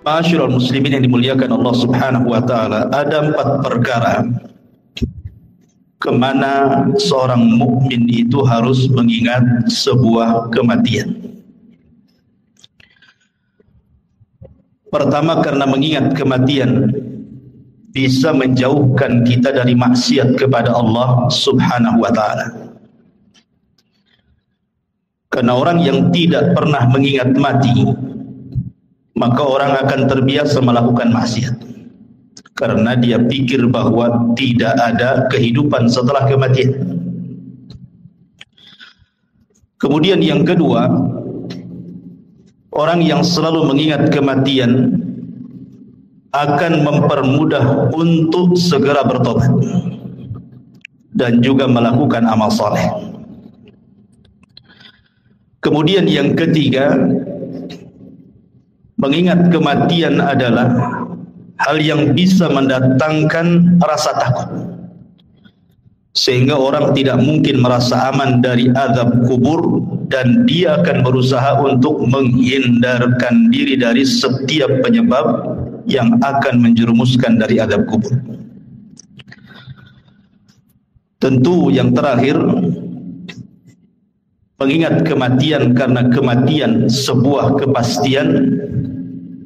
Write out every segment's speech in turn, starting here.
Ma'asyiral muslimin yang dimuliakan Allah Subhanahu wa taala, ada 4 perkara kemana seorang mukmin itu harus mengingat sebuah kematian. Pertama, karena mengingat kematian bisa menjauhkan kita dari maksiat kepada Allah Subhanahu wa taala. Karena orang yang tidak pernah mengingat mati, maka orang akan terbiasa melakukan maksiat. Karena dia pikir bahwa tidak ada kehidupan setelah kematian. Kemudian yang kedua, orang yang selalu mengingat kematian akan mempermudah untuk segera bertobat dan juga melakukan amal saleh. Kemudian yang ketiga, mengingat kematian adalah hal yang bisa mendatangkan rasa takut, sehingga orang tidak mungkin merasa aman dari azab kubur, dan dia akan berusaha untuk menghindarkan diri dari setiap penyebab yang akan menjerumuskan dari azab kubur. Tentu yang terakhir, mengingat kematian karena kematian sebuah kepastian,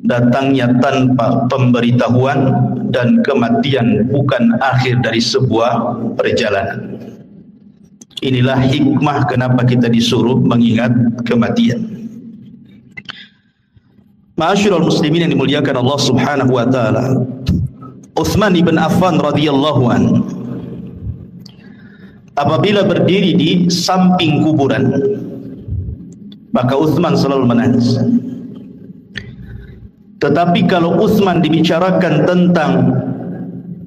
datangnya tanpa pemberitahuan, dan kematian bukan akhir dari sebuah perjalanan. Inilah hikmah kenapa kita disuruh mengingat kematian. Ma'asyiral muslimin yang dimuliakan Allah Subhanahu wa taala, Utsman ibn Affan radhiyallahu anhu apabila berdiri di samping kuburan, maka Utsman selalu menangis. Tetapi kalau Utsman dibicarakan tentang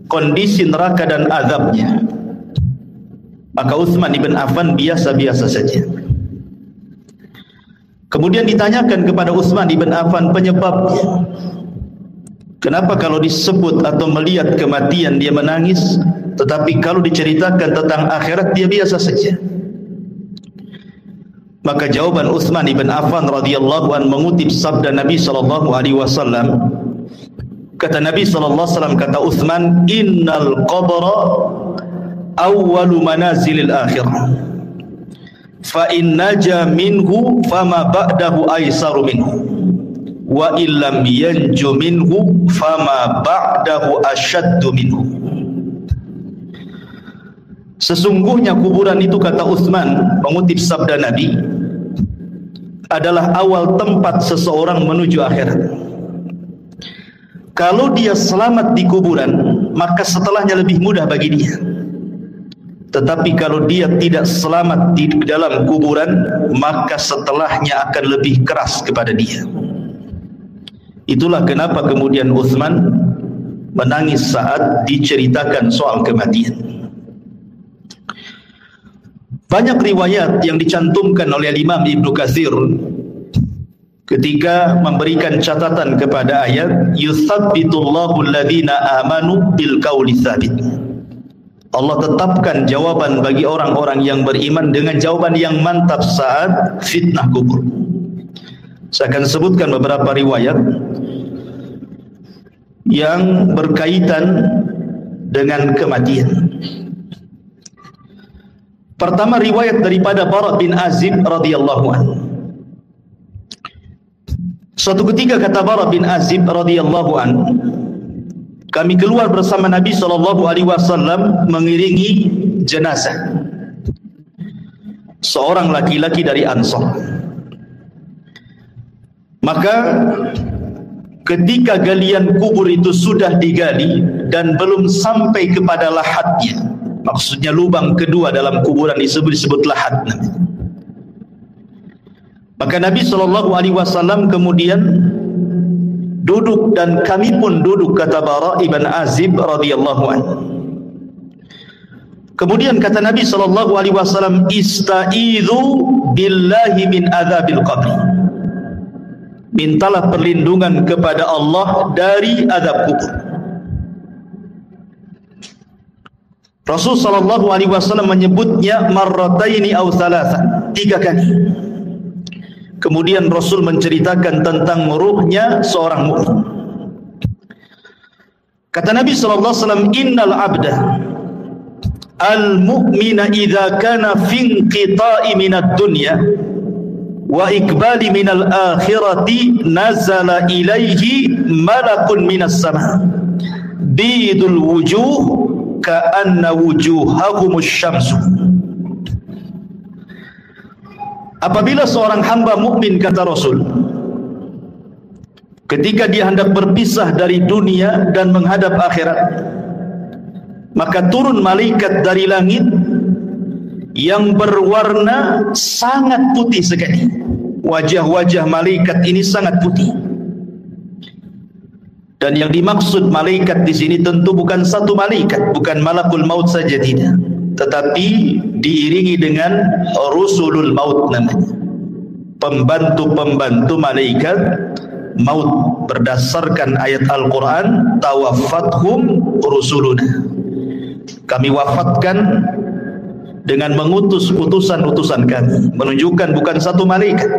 kondisi neraka dan azabnya, maka Utsman ibn Affan biasa-biasa saja. Kemudian ditanyakan kepada Utsman ibn Affan penyebabnya. Kenapa kalau disebut atau melihat kematian dia menangis, tetapi kalau diceritakan tentang akhirat dia biasa saja? Maka jawaban Utsman ibn Affan radhiyallahu anhu mengutip sabda Nabi sallallahu alaihi wasallam. Kata Nabi sallallahu alaihi wasallam, kata Utsman, "Innal qabra awwalu manazilil akhirah. Fa in naja minhu fama ba'dahu aisaru minhu. Wa illam yanju minhu fama ba'dahu asyaddu minhu." Sesungguhnya kuburan itu, kata Utsman mengutip sabda Nabi, adalah awal tempat seseorang menuju akhirat. Kalau dia selamat di kuburan, maka setelahnya lebih mudah bagi dia. Tetapi kalau dia tidak selamat di dalam kuburan, maka setelahnya akan lebih keras kepada dia. Itulah kenapa kemudian Utsman menangis saat diceritakan soal kematian. Banyak riwayat yang dicantumkan oleh Imam Ibnu Katsir ketika memberikan catatan kepada ayat yutsabbitullahu alladhina amanu bil qauli tsabit. Allah tetapkan jawaban bagi orang-orang yang beriman dengan jawaban yang mantap saat fitnah kubur. Saya akan sebutkan beberapa riwayat yang berkaitan dengan kematian. Pertama, riwayat daripada Bara bin Azib radhiyallahu anhu. Suatu ketika kata Bara bin Azib radhiyallahu anhu, kami keluar bersama Nabi sallallahu alaihi wasallam mengiringi jenazah seorang laki-laki dari Ansar. Maka ketika galian kubur itu sudah digali dan belum sampai kepada lahatnya, maksudnya lubang kedua dalam kuburan disebut lahat, maka Nabi SAW kemudian duduk dan kami pun duduk, kata Bara ibn Azib radhiyallahu anhu. Kemudian kata Nabi SAW, "Ista'idzu billahi min adzabil qabr." Mintalah perlindungan kepada Allah dari azab kubur. Rasul sallallahu alaihi wasallam menyebutnya marrataini aw thalathan, 3 kali. Kemudian Rasul menceritakan tentang ruhnya seorang mukmin. Kata Nabi sallallahu alaihi wasallam, "Innal 'abda al-mu'mina idza kana fi inqita'i minad dunya wa iqbali minal akhirati nazala ilaihi malakun minas sama bidul wujuh ka'anna wujuhahumus syamsu." Apabila seorang hamba mukmin, kata Rasul, ketika dia hendak berpisah dari dunia dan menghadap akhirat, maka turun malaikat dari langit yang berwarna sangat putih sekali. Wajah-wajah malaikat ini sangat putih. Dan yang dimaksud malaikat di sini tentu bukan satu malaikat, bukan malakul maut saja, tidak, tetapi diiringi dengan rusulul maut namanya, pembantu-pembantu malaikat maut, berdasarkan ayat Al-Quran, tawaffathum rusuluna, kami wafatkan dengan mengutus utusan-utusan kami, menunjukkan bukan satu malaikat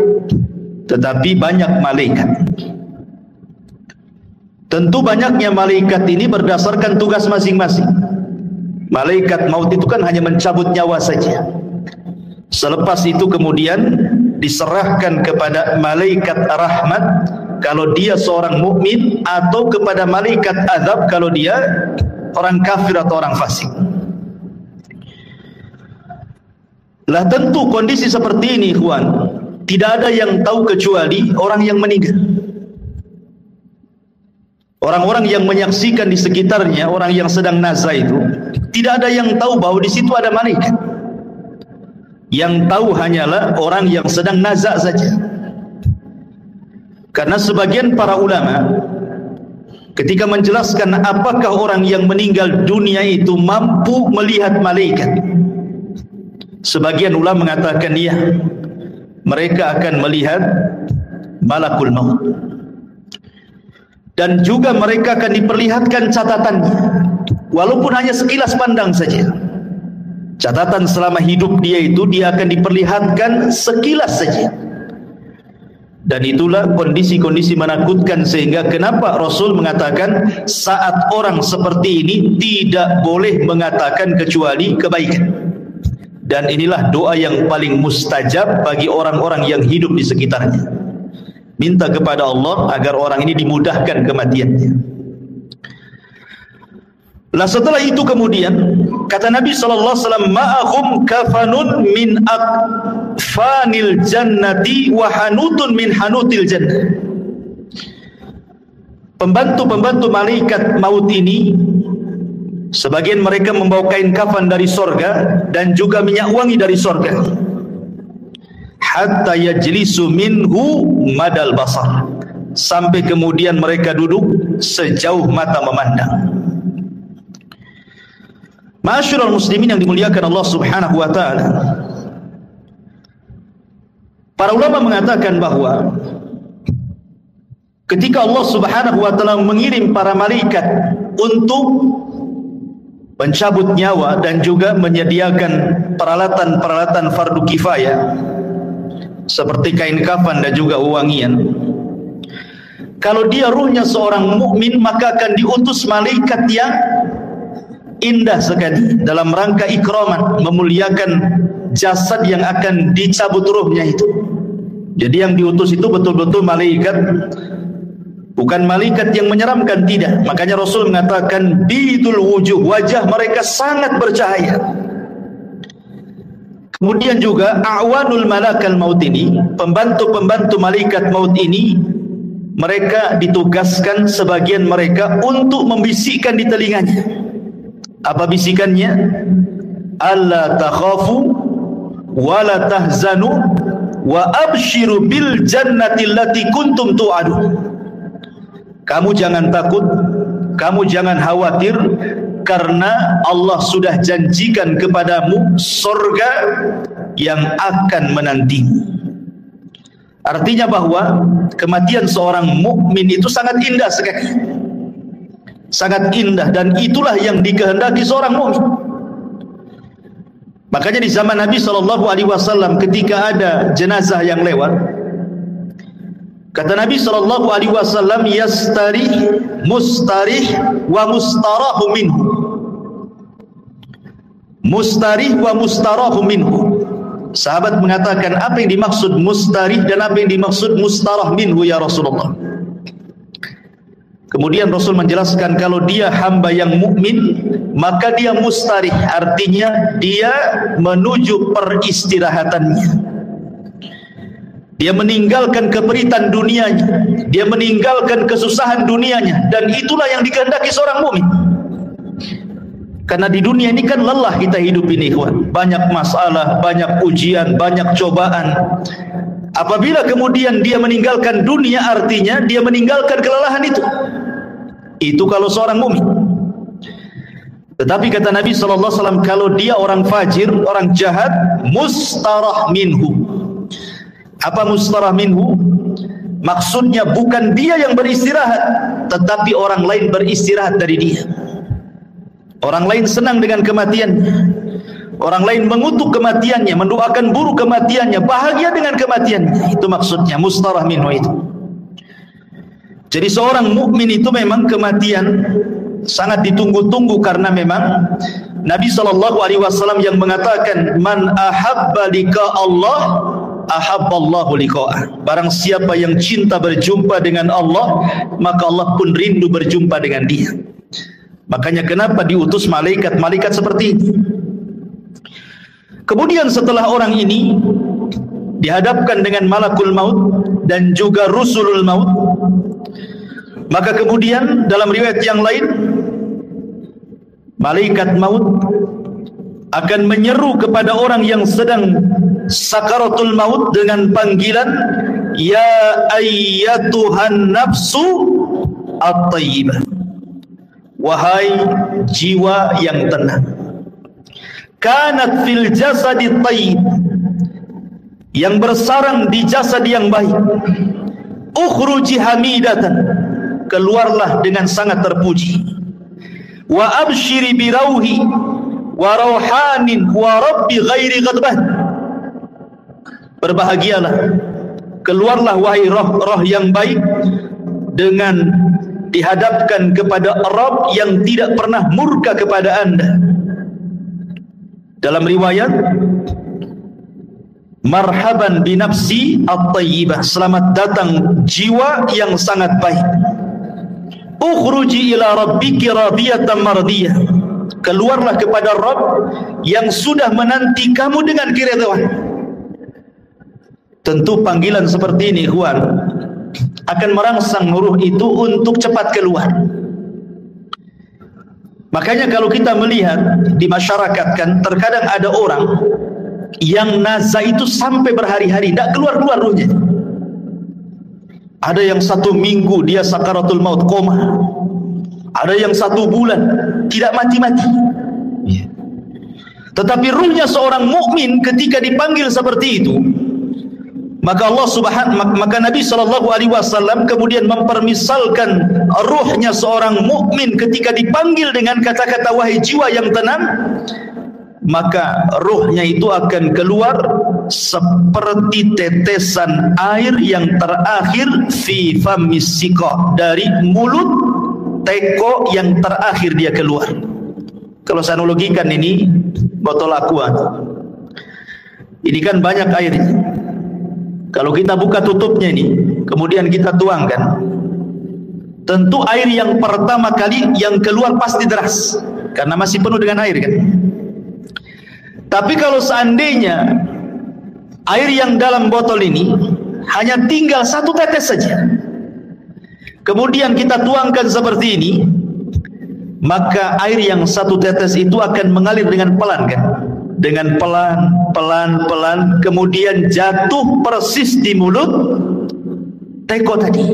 tetapi banyak malaikat. Tentu banyaknya malaikat ini berdasarkan tugas masing-masing. Malaikat maut itu kan hanya mencabut nyawa saja. Selepas itu kemudian diserahkan kepada malaikat rahmat kalau dia seorang mukmin, atau kepada malaikat azab kalau dia orang kafir atau orang fasik. Lah tentu kondisi seperti ini, ikhwan, tidak ada yang tahu kecuali orang yang meninggal. Orang-orang yang menyaksikan di sekitarnya, orang yang sedang nazar itu, tidak ada yang tahu bahwa di situ ada malaikat. Yang tahu hanyalah orang yang sedang nazar saja. Karena sebagian para ulama ketika menjelaskan apakah orang yang meninggal dunia itu mampu melihat malaikat, sebagian ulama mengatakan ya, mereka akan melihat malakul maut. Dan juga mereka akan diperlihatkan catatannya, walaupun hanya sekilas pandang saja. Catatan selama hidup dia itu, dia akan diperlihatkan sekilas saja. Dan itulah kondisi-kondisi menakutkan, sehingga kenapa Rasul mengatakan saat orang seperti ini tidak boleh mengatakan kecuali kebaikan. Dan inilah doa yang paling mustajab bagi orang-orang yang hidup di sekitarnya. Minta kepada Allah agar orang ini dimudahkan kematiannya. Lah setelah itu kemudian kata Nabi sallallahu alaihi wasallam, ma'ahum kafanun min akfanil jannati wa hanutun min hanutil jannah. Pembantu-pembantu malaikat maut ini, sebagian mereka membawa kain kafan dari sorga dan juga minyak wangi dari sorga. Hatta yajlisu minhu madal basar, sampai kemudian mereka duduk sejauh mata memandang. Ma'asyiral muslimin yang dimuliakan Allah Subhanahu wa taala, para ulama mengatakan bahwa ketika Allah Subhanahu wa taala mengirim para malaikat untuk mencabut nyawa dan juga menyediakan peralatan-peralatan fardu kifayah seperti kain kafan dan juga wewangian, kalau dia ruhnya seorang mukmin, maka akan diutus malaikat yang indah sekali dalam rangka ikraman, memuliakan jasad yang akan dicabut ruhnya itu. Jadi yang diutus itu betul-betul malaikat, bukan malaikat yang menyeramkan, tidak. Makanya Rasul mengatakan bidul wujuh, wajah mereka sangat bercahaya. Kemudian juga a'wanul malakal maut ini, pembantu-pembantu malaikat maut ini, mereka ditugaskan sebagian mereka untuk membisikkan di telinganya. Apa bisikannya? Alla takhafu wa la tahzanu wa abshiru bil jannati allati kuntum tu'adun. Kamu jangan takut, kamu jangan khawatir, karena Allah sudah janjikan kepadamu surga yang akan menantimu. Artinya bahwa kematian seorang mukmin itu sangat indah sekali, sangat indah, dan itulah yang dikehendaki seorang mukmin. Makanya di zaman Nabi SAW ketika ada jenazah yang lewat, Kata Nabi SAW, yastarih, mustarih, wa mustarahu minhu. Mustarih wa mustarahu minhu. Sahabat mengatakan, apa yang dimaksud mustarih dan apa yang dimaksud mustarah minhu ya Rasulullah? Kemudian Rasul menjelaskan, kalau dia hamba yang mukmin, maka dia mustarih, artinya dia menuju peristirahatannya. Dia meninggalkan keperitan dunianya, dia meninggalkan kesusahan dunianya, dan itulah yang dikehendaki seorang mukmin. Karena di dunia ini kan lelah kita hidup ini, ikhwan. Banyak masalah, banyak ujian, banyak cobaan. Apabila kemudian dia meninggalkan dunia, artinya dia meninggalkan kelelahan itu. Itu kalau seorang mukmin. Tetapi kata Nabi SAW, kalau dia orang fajir, orang jahat, mustarah minhu. Apa mustarah minhu? Maksudnya bukan dia yang beristirahat, tetapi orang lain beristirahat dari dia. Orang lain senang dengan kematiannya, orang lain mengutuk kematiannya, mendoakan buruk kematiannya, bahagia dengan kematiannya. Itu maksudnya mustarah minhu itu. Jadi seorang mukmin itu memang kematian sangat ditunggu-tunggu, karena memang Nabi SAW yang mengatakan, man ahabba liqa Allah ahabballahu liqa'ah. Barang siapa yang cinta berjumpa dengan Allah, maka Allah pun rindu berjumpa dengan dia. Makanya kenapa diutus malaikat-malaikat seperti ini. Kemudian setelah orang ini dihadapkan dengan malakul maut dan juga rusulul maut, maka kemudian dalam riwayat yang lain, malaikat maut akan menyeru kepada orang yang sedang sakaratul maut dengan panggilan, ya ayyatuhan nafsu at-tayyibah, wahai jiwa yang tenang, kanat fil jasadi tayyib, yang bersarang di jasad yang baik, ukhruji hamidatan, keluarlah dengan sangat terpuji, wa abshiri birauhi wa rauhanin wa rabbi ghairi ghadbah, berbahagialah, keluarlah wahai roh-roh yang baik, dengan dihadapkan kepada Rabb yang tidak pernah murka kepada anda. Dalam riwayat, marhaban binafsi at-tayyibah, selamat datang jiwa yang sangat baik. Ukhruji ila rabbiki radiyatan mardiyah, keluarlah kepada Rabb yang sudah menanti kamu dengan keridhaan. Tentu panggilan seperti ini, ikhwan, akan merangsang ruh itu untuk cepat keluar. Makanya kalau kita melihat di masyarakat kan, terkadang ada orang yang nazar itu sampai berhari-hari tidak keluar-keluar ruhnya. Ada yang 1 minggu dia sakaratul maut, koma. Ada yang 1 bulan tidak mati-mati. Tetapi ruhnya seorang mukmin ketika dipanggil seperti itu, maka Nabi SAW kemudian mempermisalkan ruhnya seorang mukmin ketika dipanggil dengan kata-kata wahai jiwa yang tenang, maka ruhnya itu akan keluar seperti tetesan air yang terakhir fi famis siqa, dari mulut teko yang terakhir dia keluar. Kalau saya analogikan ini botol aqua, ini kan banyak airnya. Kalau kita buka tutupnya ini, kemudian kita tuangkan, tentu air yang pertama kali yang keluar pasti deras, karena masih penuh dengan air kan. Tapi kalau seandainya air yang dalam botol ini hanya tinggal 1 tetes saja, kemudian kita tuangkan seperti ini, maka air yang 1 tetes itu akan mengalir dengan pelan kan, dengan pelan, kemudian jatuh persis di mulut teko tadi.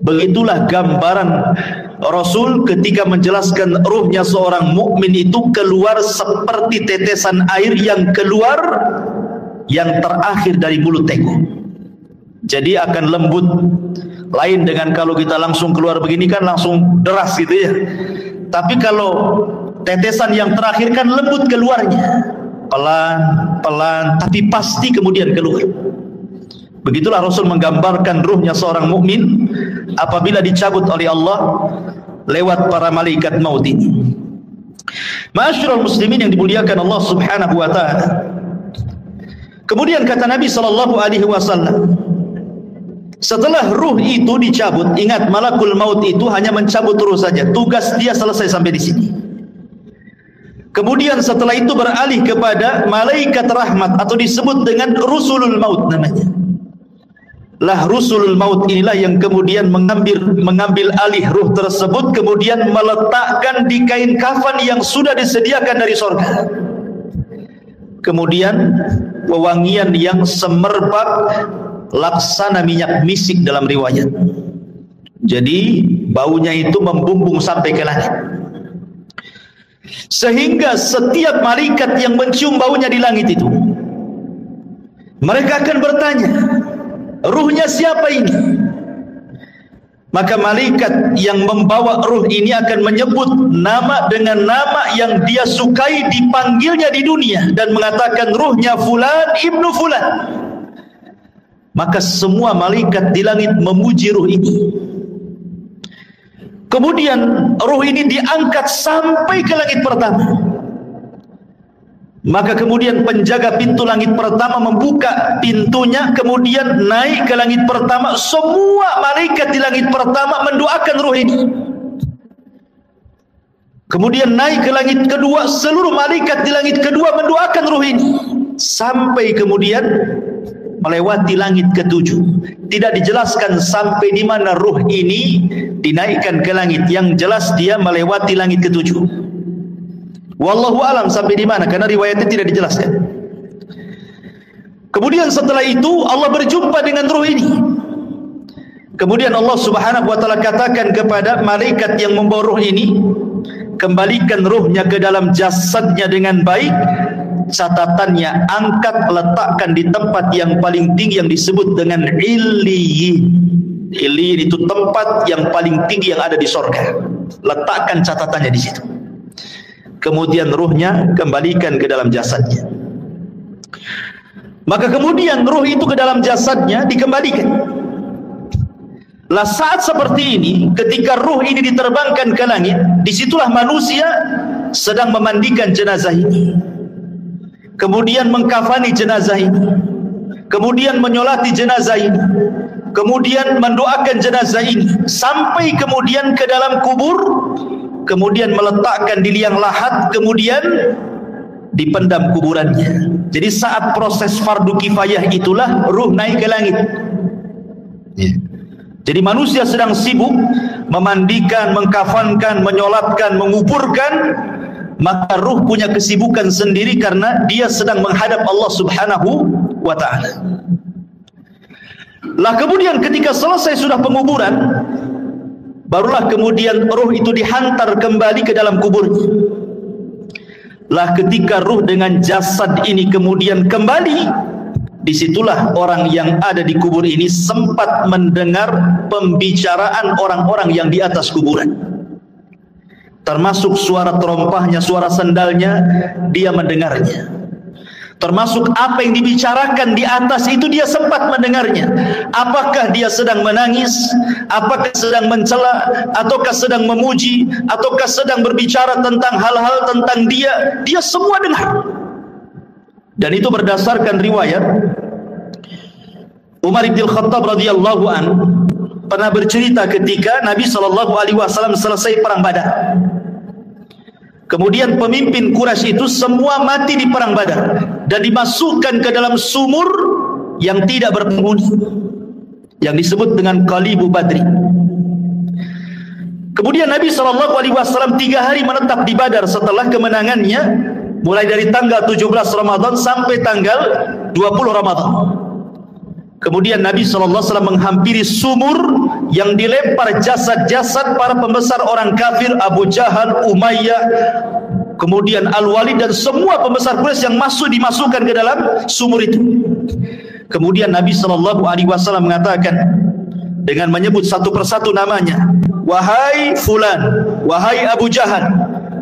Begitulah gambaran Rasul ketika menjelaskan ruhnya seorang mukmin itu keluar seperti tetesan air yang keluar yang terakhir dari mulut teko. Jadi akan lembut, lain dengan kalau kita langsung keluar begini kan langsung deras gitu ya. Tapi kalau tetesan yang terakhir kan lembut keluarnya, pelan, tapi pasti kemudian keluar. Begitulah Rasul menggambarkan ruhnya seorang mukmin apabila dicabut oleh Allah lewat para malaikat maut ini. Ma'asyiral muslimin yang dimuliakan Allah Subhanahu wa taala. Kemudian kata Nabi sallallahu alaihi wasallam, setelah ruh itu dicabut, ingat malakul maut itu hanya mencabut ruh saja, tugas dia selesai sampai di sini. Kemudian setelah itu beralih kepada malaikat rahmat atau disebut dengan rusulul maut namanya. Lah rusulul maut inilah yang kemudian mengambil alih ruh tersebut, kemudian meletakkan di kain kafan yang sudah disediakan dari surga. Kemudian wewangian yang semerbak laksana minyak misik dalam riwayat. Jadi baunya itu membumbung sampai ke langit, sehingga setiap malaikat yang mencium baunya di langit itu, mereka akan bertanya, ruhnya siapa ini? Maka malaikat yang membawa ruh ini akan menyebut nama dengan nama yang dia sukai dipanggilnya di dunia dan mengatakan ruhnya fulan ibnu fulan. Maka semua malaikat di langit memuji ruh ini. Kemudian ruh ini diangkat sampai ke langit pertama. Maka kemudian penjaga pintu langit pertama membuka pintunya, kemudian naik ke langit pertama. Semua malaikat di langit pertama mendoakan ruh ini. Kemudian naik ke langit kedua, seluruh malaikat di langit kedua mendoakan ruh ini, sampai kemudian melewati langit ketujuh. Tidak dijelaskan sampai di mana ruh ini dinaikkan ke langit. Yang jelas dia melewati langit ketujuh. Wallahu alam sampai di mana, karena riwayatnya tidak dijelaskan. Kemudian setelah itu Allah berjumpa dengan ruh ini. Kemudian Allah Subhanahu wa taala katakan kepada malaikat yang membawa ruh ini, kembalikan ruhnya ke dalam jasadnya dengan baik. Catatannya, angkat, letakkan di tempat yang paling tinggi yang disebut dengan Illiyin. Illiyin itu tempat yang paling tinggi yang ada di surga. Letakkan catatannya di situ. Kemudian ruhnya kembalikan ke dalam jasadnya. Maka kemudian ruh itu ke dalam jasadnya dikembalikan. Lah saat seperti ini, ketika ruh ini diterbangkan ke langit, disitulah manusia sedang memandikan jenazah ini, kemudian mengkafani jenazah ini, kemudian menyolati jenazah ini, kemudian mendoakan jenazah ini, sampai kemudian ke dalam kubur, kemudian meletakkan di liang lahat, kemudian dipendam kuburannya. Jadi saat proses fardu kifayah itulah ruh naik ke langit. Jadi manusia sedang sibuk memandikan, mengkafankan, menyolatkan, menguburkan, maka ruh punya kesibukan sendiri karena dia sedang menghadap Allah Subhanahu wa ta'ala. Lah kemudian ketika selesai sudah penguburan, barulah kemudian ruh itu dihantar kembali ke dalam kuburnya. Lah ketika ruh dengan jasad ini kemudian kembali, disitulah orang yang ada di kubur ini sempat mendengar pembicaraan orang-orang yang di atas kuburan. Termasuk suara terompahnya, suara sandalnya, dia mendengarnya. Termasuk apa yang dibicarakan di atas itu dia sempat mendengarnya. Apakah dia sedang menangis, apakah sedang mencela, ataukah sedang memuji, ataukah sedang berbicara tentang hal-hal tentang dia, dia semua dengar. Dan itu berdasarkan riwayat Umar bin Khattab radhiyallahu an pernah bercerita ketika Nabi SAW selesai perang Badar. Kemudian pemimpin Quraisy itu semua mati di perang Badar dan dimasukkan ke dalam sumur yang tidak berpenghuni, yang disebut dengan Qalibu Badri. Kemudian Nabi SAW 3 hari menetap di Badar setelah kemenangannya, mulai dari tanggal 17 Ramadan sampai tanggal 20 Ramadan. Kemudian Nabi SAW menghampiri sumur yang dilempar jasad-jasad para pembesar orang kafir, Abu Jahal, Umayyah, kemudian Al-Walid dan semua pembesar Quraisy yang dimasukkan ke dalam sumur itu. Kemudian Nabi SAW mengatakan dengan menyebut satu persatu namanya, wahai fulan, wahai Abu Jahal,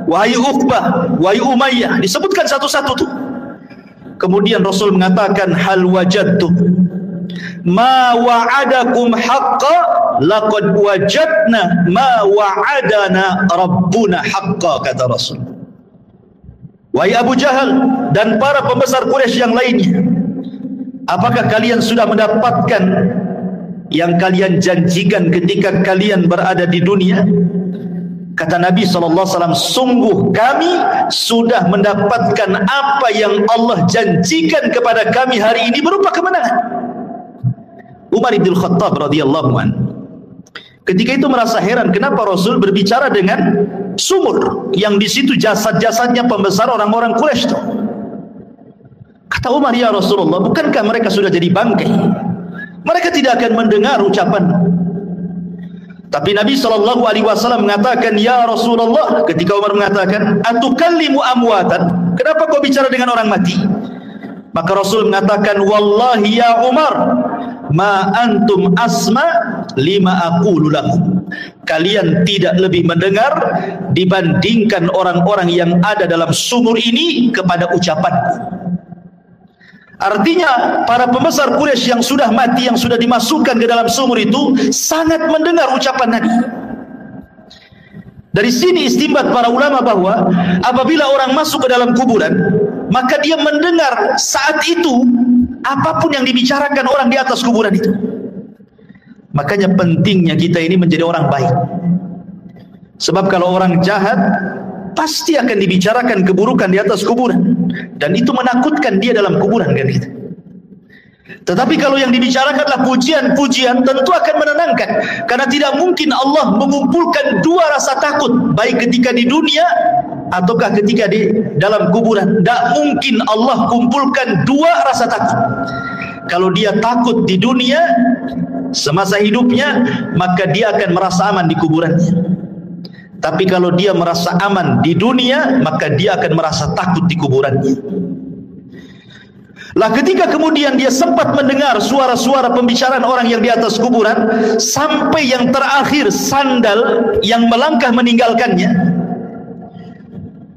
wahai Uqbah, wahai Umayyah, disebutkan satu-satu tuh. Kemudian Rasul mengatakan, hal wajadtum, ma wa'adakum haqqa laqad wajadna ma wa'adana rabbuna haqqa, kata Rasul. Wahai Abu Jahal dan para pembesar Quraisy yang lainnya, apakah kalian sudah mendapatkan yang kalian janjikan ketika kalian berada di dunia? Kata Nabi SAW, sungguh kami sudah mendapatkan apa yang Allah janjikan kepada kami hari ini berupa kemenangan. Umar bin Khattab radhiyallahu anhu ketika itu merasa heran kenapa Rasul berbicara dengan sumur yang di situ jasad-jasadnya pembesar orang-orang Quraisy itu. Kata Umar, ya Rasulullah, bukankah mereka sudah jadi bangkai? Mereka tidak akan mendengar ucapan. Tapi Nabi SAW mengatakan, ya Rasulullah, ketika Umar mengatakan, atukallimu amwatan, kenapa kau bicara dengan orang mati? Maka Rasul mengatakan, wallahi ya Umar, ma antum asma lima aqulu lakum. Kalian tidak lebih mendengar dibandingkan orang-orang yang ada dalam sumur ini kepada ucapanku. Artinya para pembesar Quraisy yang sudah mati, yang sudah dimasukkan ke dalam sumur itu sangat mendengar ucapan Nabi. Dari sini istinbat para ulama bahwa apabila orang masuk ke dalam kuburan, maka dia mendengar saat itu apapun yang dibicarakan orang di atas kuburan itu. Makanya pentingnya kita ini menjadi orang baik. Sebab kalau orang jahat pasti akan dibicarakan keburukan di atas kuburan, dan itu menakutkan dia dalam kuburan kan gitu. Tetapi kalau yang dibicarakanlah pujian-pujian, tentu akan menenangkan, karena tidak mungkin Allah mengumpulkan dua rasa takut, baik ketika di dunia ataukah ketika di dalam kuburan. Tidak mungkin Allah kumpulkan dua rasa takut. Kalau dia takut di dunia semasa hidupnya, maka dia akan merasa aman di kuburannya. Tapi kalau dia merasa aman di dunia, maka dia akan merasa takut di kuburannya. Lah ketika kemudian dia sempat mendengar suara-suara pembicaraan orang yang di atas kuburan, sampai yang terakhir sandal yang melangkah meninggalkannya,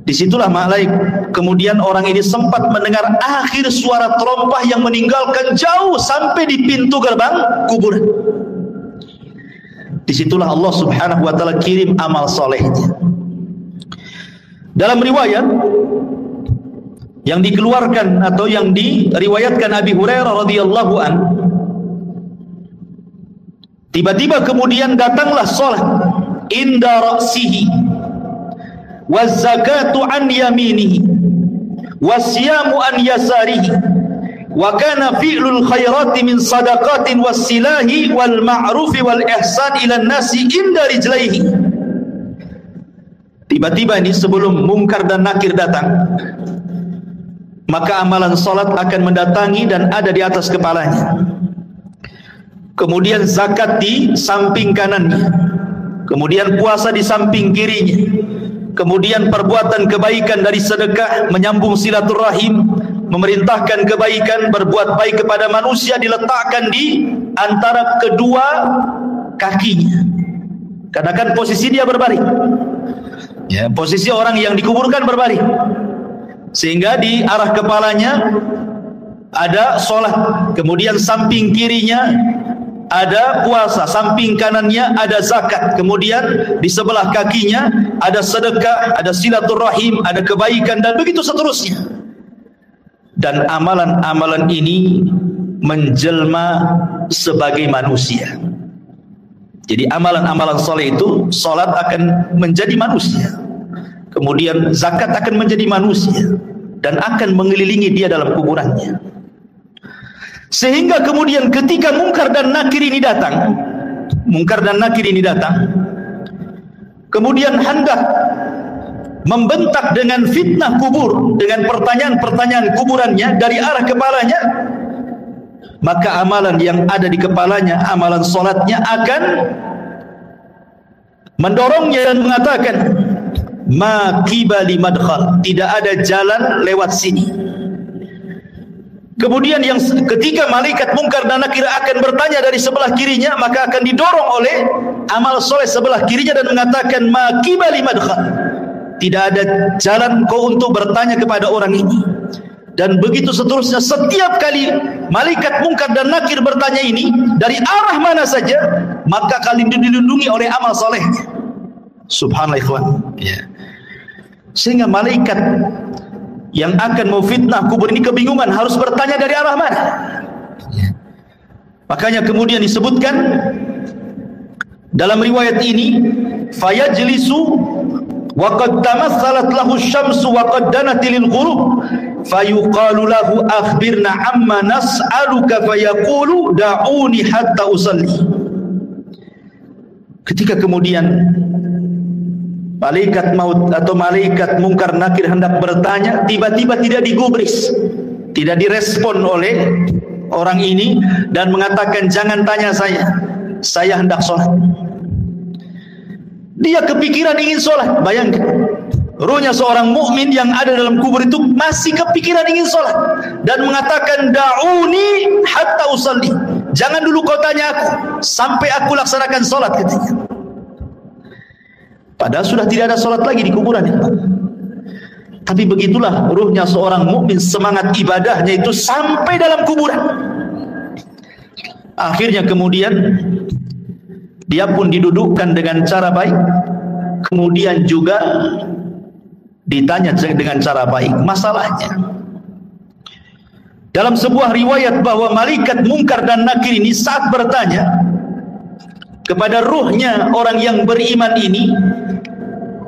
disitulah kemudian orang ini sempat mendengar akhir suara terompah yang meninggalkan jauh sampai di pintu gerbang kuburan. Disitulah Allah Subhanahu wa ta'ala kirim amal solehnya. Dalam riwayat yang dikeluarkan atau yang diriwayatkan Abi Hurairah radhiyallahu an, tiba-tiba kemudian datanglah salat inda ra'sihi, waz zakatu an yaminihi, wasyamu an yasarihi, wa kana fi'lul khairati min sadaqatin wassilahi wal ma'rufi wal ihsan ila nasi inda rijlaihi. Tiba-tiba ini sebelum mungkar dan nakir datang, maka amalan salat akan mendatangi dan ada di atas kepalanya. Kemudian zakat di samping kanannya, kemudian puasa di samping kirinya, kemudian perbuatan kebaikan dari sedekah, menyambung silaturahim, memerintahkan kebaikan, berbuat baik kepada manusia diletakkan di antara kedua kakinya. Karena kan posisi dia berbaring. Ya, posisi orang yang dikuburkan berbaring. Sehingga di arah kepalanya ada sholat, kemudian samping kirinya ada puasa, samping kanannya ada zakat, kemudian di sebelah kakinya ada sedekah, ada silaturahim, ada kebaikan, dan begitu seterusnya. Dan amalan-amalan ini menjelma sebagai manusia. Jadi amalan-amalan soleh itu, sholat akan menjadi manusia, kemudian zakat akan menjadi manusia, dan akan mengelilingi dia dalam kuburannya. Sehingga kemudian ketika mungkar dan nakir ini datang, kemudian hendak membentak dengan fitnah kubur, dengan pertanyaan-pertanyaan kuburannya dari arah kepalanya, maka amalan yang ada di kepalanya, amalan solatnya akan mendorongnya dan mengatakan, ma qibali madkhal, tidak ada jalan lewat sini. Kemudian yang ketika malaikat mungkar dan nakir akan bertanya dari sebelah kirinya, maka akan didorong oleh amal soleh sebelah kirinya dan mengatakan, ma qibali madkhal, tidak ada jalan kau untuk bertanya kepada orang ini. Dan begitu seterusnya. Setiap kali malaikat Munkar dan Nakir bertanya ini dari arah mana saja, maka kalian dilindungi oleh amal soleh. Subhanallah ikhwan. Ya. Sehingga malaikat yang akan memfitnah kubur ini kebingungan harus bertanya dari arah mana. Ya. Makanya kemudian disebutkan dalam riwayat ini, fayajlisu wa qad tamatsalat lahu asy-syamsu wa qad danat lil ghurub fayuqalu lahu akhbirna amma nas'aluka fayaqulu da'uni hatta usalli. Ketika kemudian malaikat maut atau malaikat Munkar Nakir hendak bertanya, tiba-tiba tidak digubris, tidak direspon oleh orang ini dan mengatakan, jangan tanya saya hendak sholat. Dia kepikiran ingin sholat. Bayangkan, ruhnya seorang mukmin yang ada dalam kubur itu masih kepikiran ingin sholat dan mengatakan, da'uni hatta usalli, jangan dulu kau tanya aku sampai aku laksanakan sholat ketika. Padahal sudah tidak ada sholat lagi di kuburan itu. Tapi begitulah ruhnya seorang mukmin, semangat ibadahnya itu sampai dalam kuburan. Akhirnya kemudian dia pun didudukkan dengan cara baik, kemudian juga ditanya dengan cara baik. Masalahnya dalam sebuah riwayat bahwa malaikat Munkar dan Nakir ini saat bertanya kepada ruhnya orang yang beriman ini,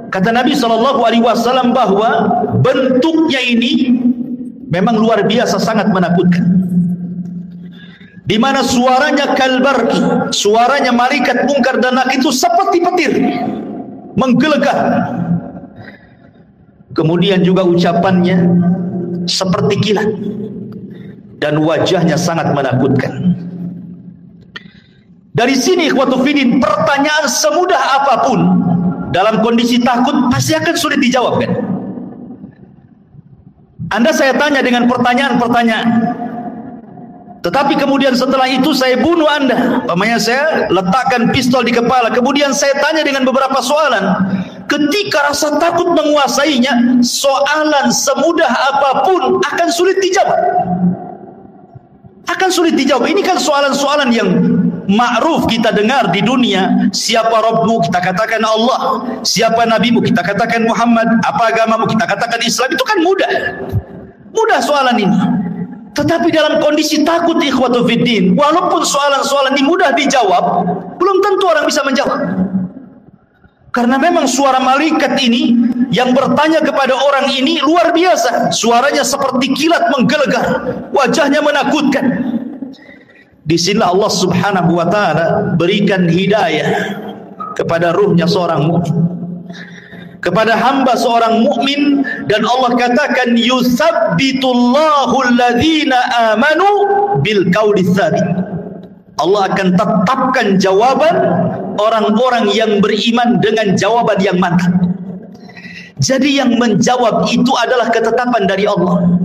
kata Nabi SAW bahwa bentuknya ini memang luar biasa, sangat menakutkan. Di mana suaranya kalbarki, suaranya malaikat Munkar dan Nakir itu seperti petir, menggelegar. Kemudian juga ucapannya seperti kilat dan wajahnya sangat menakutkan. Dari sini ikhwatu fiddin, pertanyaan semudah apapun dalam kondisi takut pasti akan sulit dijawab, kan? Anda saya tanya dengan pertanyaan-pertanyaan, tetapi kemudian setelah itu saya bunuh Anda, umpamanya saya letakkan pistol di kepala, kemudian saya tanya dengan beberapa soalan. Ketika rasa takut menguasainya, soalan semudah apapun akan sulit dijawab. Akan sulit dijawab. Ini kan soalan-soalan yang ma'ruf kita dengar di dunia. Siapa Rabbmu? Kita katakan Allah. Siapa Nabimu? Kita katakan Muhammad. Apa agamamu? Kita katakan Islam. Itu kan mudah. Mudah soalan ini. Tetapi dalam kondisi takut ikhwatu fiddin, walaupun soalan-soalan ini mudah dijawab, belum tentu orang bisa menjawab. Karena memang suara malaikat ini yang bertanya kepada orang ini luar biasa. Suaranya seperti kilat menggelegar, wajahnya menakutkan. Disinilah Allah Subhanahu wa ta'ala berikan hidayah kepada ruhnya seorang mukmin, kepada hamba seorang mukmin, dan Allah katakan yusabbitullahu alladhina amanu bil qauli tsabit. Allah akan tetapkan jawaban orang-orang yang beriman dengan jawaban yang mantap. Jadi yang menjawab itu adalah ketetapan dari Allah,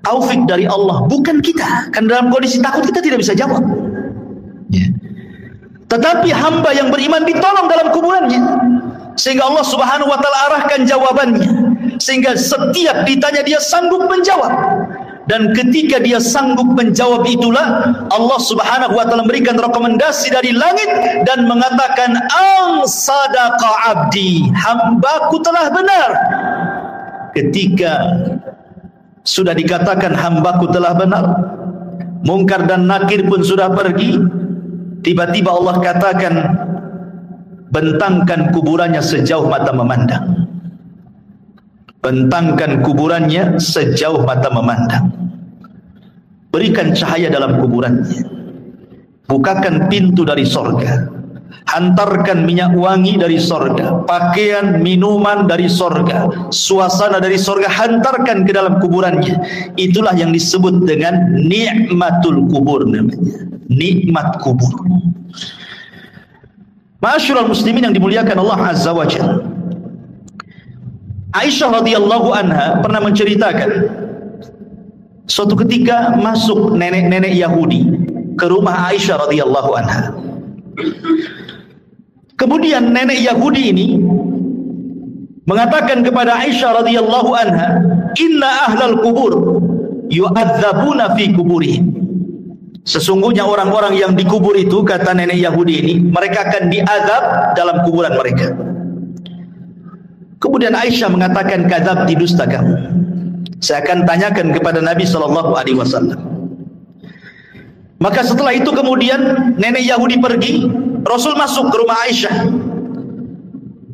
taufik dari Allah, bukan kita. Kan dalam kondisi takut kita tidak bisa jawab, ya. Tetapi hamba yang beriman ditolong dalam kuburannya, sehingga Allah Subhanahu wa ta'ala arahkan jawabannya, sehingga setiap ditanya dia sanggup menjawab. Dan ketika dia sanggup menjawab itulah Allah Subhanahu wa ta'ala memberikan rekomendasi dari langit dan mengatakan, ang sadaqa abdi, hambaku telah benar. Ketika sudah dikatakan hambaku telah benar, Munkar dan Nakir pun sudah pergi, tiba-tiba Allah katakan, bentangkan kuburannya sejauh mata memandang. Bentangkan kuburannya sejauh mata memandang. Berikan cahaya dalam kuburannya. Bukakan pintu dari sorga. Hantarkan minyak wangi dari sorga, pakaian, minuman dari sorga, suasana dari sorga, hantarkan ke dalam kuburannya. Itulah yang disebut dengan nikmatul kubur namanya. Nikmat kubur. Ma'asyiral muslimin yang dimuliakan Allah Azza wa Jalla, Aisyah radhiyallahu anha pernah menceritakan suatu ketika masuk nenek-nenek Yahudi ke rumah Aisyah radhiyallahu anha. Kemudian nenek Yahudi ini mengatakan kepada Aisyah radhiyallahu anha, "Inna ahlal kubur yu'adzabuna fi kuburihim. Sesungguhnya orang-orang yang dikubur itu, kata nenek Yahudi ini, mereka akan diazab dalam kuburan mereka. Kemudian Aisyah mengatakan, kadzabti, dusta kamu. Saya akan tanyakan kepada Nabi SAW. Maka setelah itu kemudian nenek Yahudi pergi, Rasul masuk ke rumah Aisyah.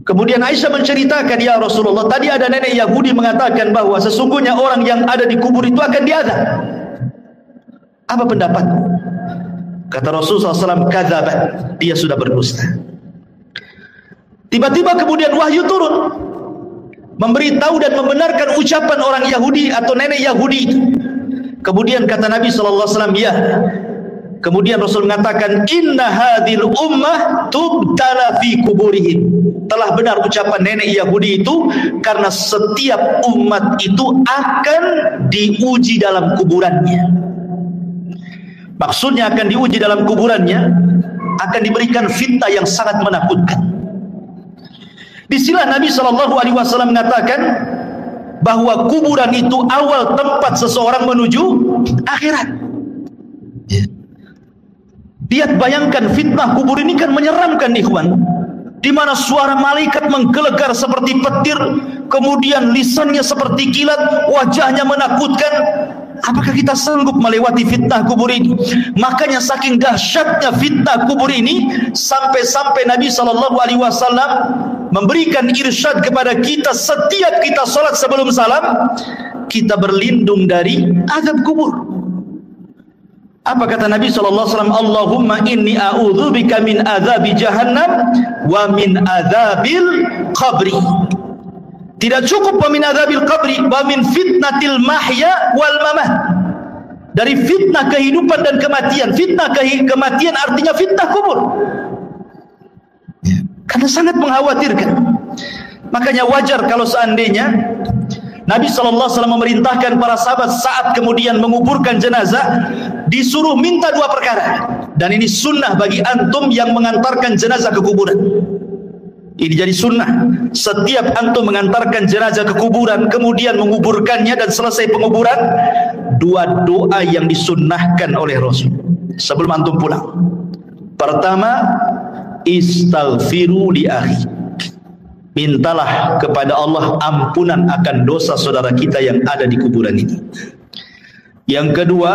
Kemudian Aisyah menceritakan, ya Rasulullah, tadi ada nenek Yahudi mengatakan bahwa sesungguhnya orang yang ada di kubur itu akan diazab. Apa pendapatmu? Kata Rasulullah SAW, kadzabat, dia sudah berdusta. Tiba-tiba kemudian wahyu turun, memberitahu dan membenarkan ucapan orang Yahudi atau nenek Yahudi. Kemudian kata Nabi SAW, ya. Kemudian Rasul mengatakan, inna hadhil ummah tubtala fi kuburihim. Telah benar ucapan nenek Yahudi itu, karena setiap umat itu akan diuji dalam kuburannya. Maksudnya akan diuji dalam kuburannya, akan diberikan fitnah yang sangat menakutkan. Disinilah Nabi SAW mengatakan bahwa kuburan itu awal tempat seseorang menuju akhirat. Lihat, bayangkan fitnah kubur ini kan menyeramkan, ikhwan. Di mana suara malaikat menggelegar seperti petir, kemudian lisannya seperti kilat, wajahnya menakutkan. Apakah kita sanggup melewati fitnah kubur ini? Makanya saking dahsyatnya fitnah kubur ini, sampai-sampai Nabi SAW memberikan irsyad kepada kita, setiap kita salat sebelum salam, kita berlindung dari azab kubur. Apa kata Nabi SAW? Allahumma inni a'udzubika min azabi jahannam wa min azabil qabri. Tidak cukup wa min adzabil qabri, wa min fitnatil mahya wal mamat. Dari fitnah kehidupan dan kematian. Fitnah kematian artinya fitnah kubur. Karena sangat mengkhawatirkan. Makanya wajar kalau seandainya Nabi SAW memerintahkan para sahabat saat kemudian menguburkan jenazah, disuruh minta dua perkara. Dan ini sunnah bagi antum yang mengantarkan jenazah ke kuburan. Ini jadi sunnah. Setiap antum mengantarkan jenazah ke kuburan, kemudian menguburkannya dan selesai penguburan, dua doa yang disunnahkan oleh Rasul sebelum antum pulang. Pertama, istaghfiru li akhi. Mintalah kepada Allah ampunan akan dosa saudara kita yang ada di kuburan ini. Yang kedua,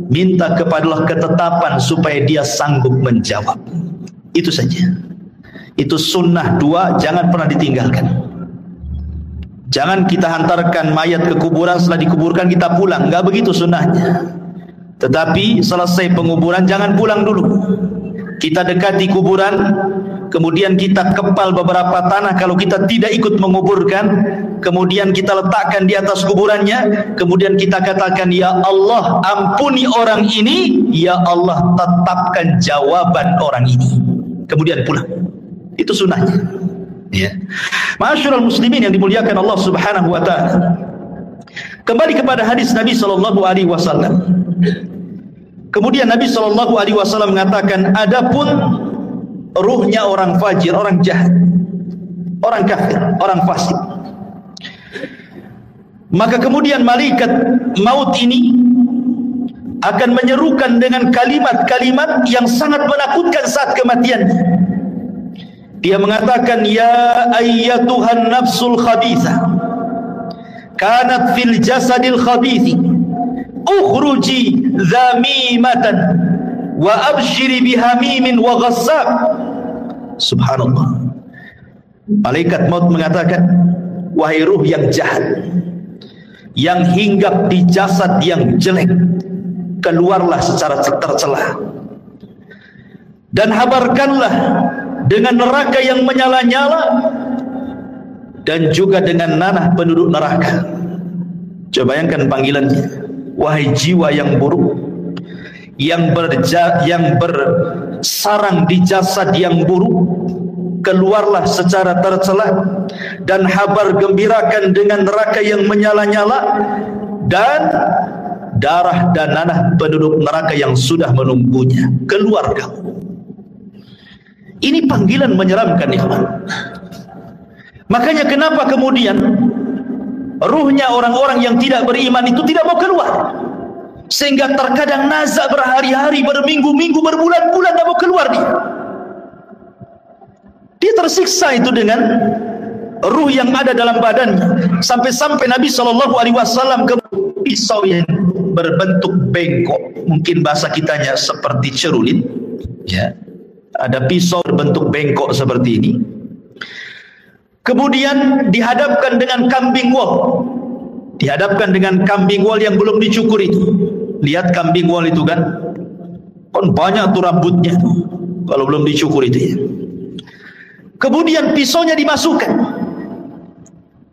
minta kepada Allah ketetapan supaya dia sanggup menjawab. Itu saja. Itu sunnah dua, jangan pernah ditinggalkan. Jangan kita hantarkan mayat ke kuburan, setelah dikuburkan kita pulang. Enggak begitu sunnahnya. Tetapi selesai penguburan jangan pulang dulu. Kita dekati kuburan, kemudian kita kepal beberapa tanah kalau kita tidak ikut menguburkan, kemudian kita letakkan di atas kuburannya, kemudian kita katakan, ya Allah ampuni orang ini, ya Allah tetapkan jawaban orang ini, kemudian pulang. Itu sunnahnya. Ya. Ma'asyiral muslimin yang dimuliakan Allah Subhanahu wa taala. Kembali kepada hadis Nabi SAW. Kemudian Nabi SAW mengatakan, adapun ruhnya orang fajir, orang jahat, orang kafir, orang fasik, maka kemudian malaikat maut ini akan menyerukan dengan kalimat-kalimat yang sangat menakutkan saat kematiannya. Dia mengatakan, ya ayyatuhan nafsul khabithah kanat fil jasadil khabithi ukhruji zamimatan wa abshiri bihamimin wa ghassab. Subhanallah. Malaikat maut mengatakan, wahai ruh yang jahat, yang hinggap di jasad yang jelek, keluarlah secara tercela dan habarkanlah dengan neraka yang menyala-nyala dan juga dengan nanah penduduk neraka. Coba bayangkan panggilannya, wahai jiwa yang buruk, yang bersarang di jasad yang buruk, keluarlah secara tercela dan habar gembirakan dengan neraka yang menyala-nyala dan darah dan nanah penduduk neraka yang sudah menunggunya. Keluar kamu. Ini panggilan menyeramkan, ikhwan. Makanya kenapa kemudian ruhnya orang-orang yang tidak beriman itu tidak mau keluar, sehingga terkadang nazak berhari-hari, berminggu-minggu, berbulan-bulan tidak mau keluar dia tersiksa itu dengan ruh yang ada dalam badannya, sampai-sampai Nabi SAW ke pisau yang berbentuk bengkok, mungkin bahasa kitanya seperti cerulit, ya, ada pisau berbentuk bengkok seperti ini, kemudian dihadapkan dengan kambing wol, yang belum dicukur itu. Lihat kambing wol itu kan banyak tuh rambutnya kalau belum dicukur itu ya. Kemudian pisaunya dimasukkan.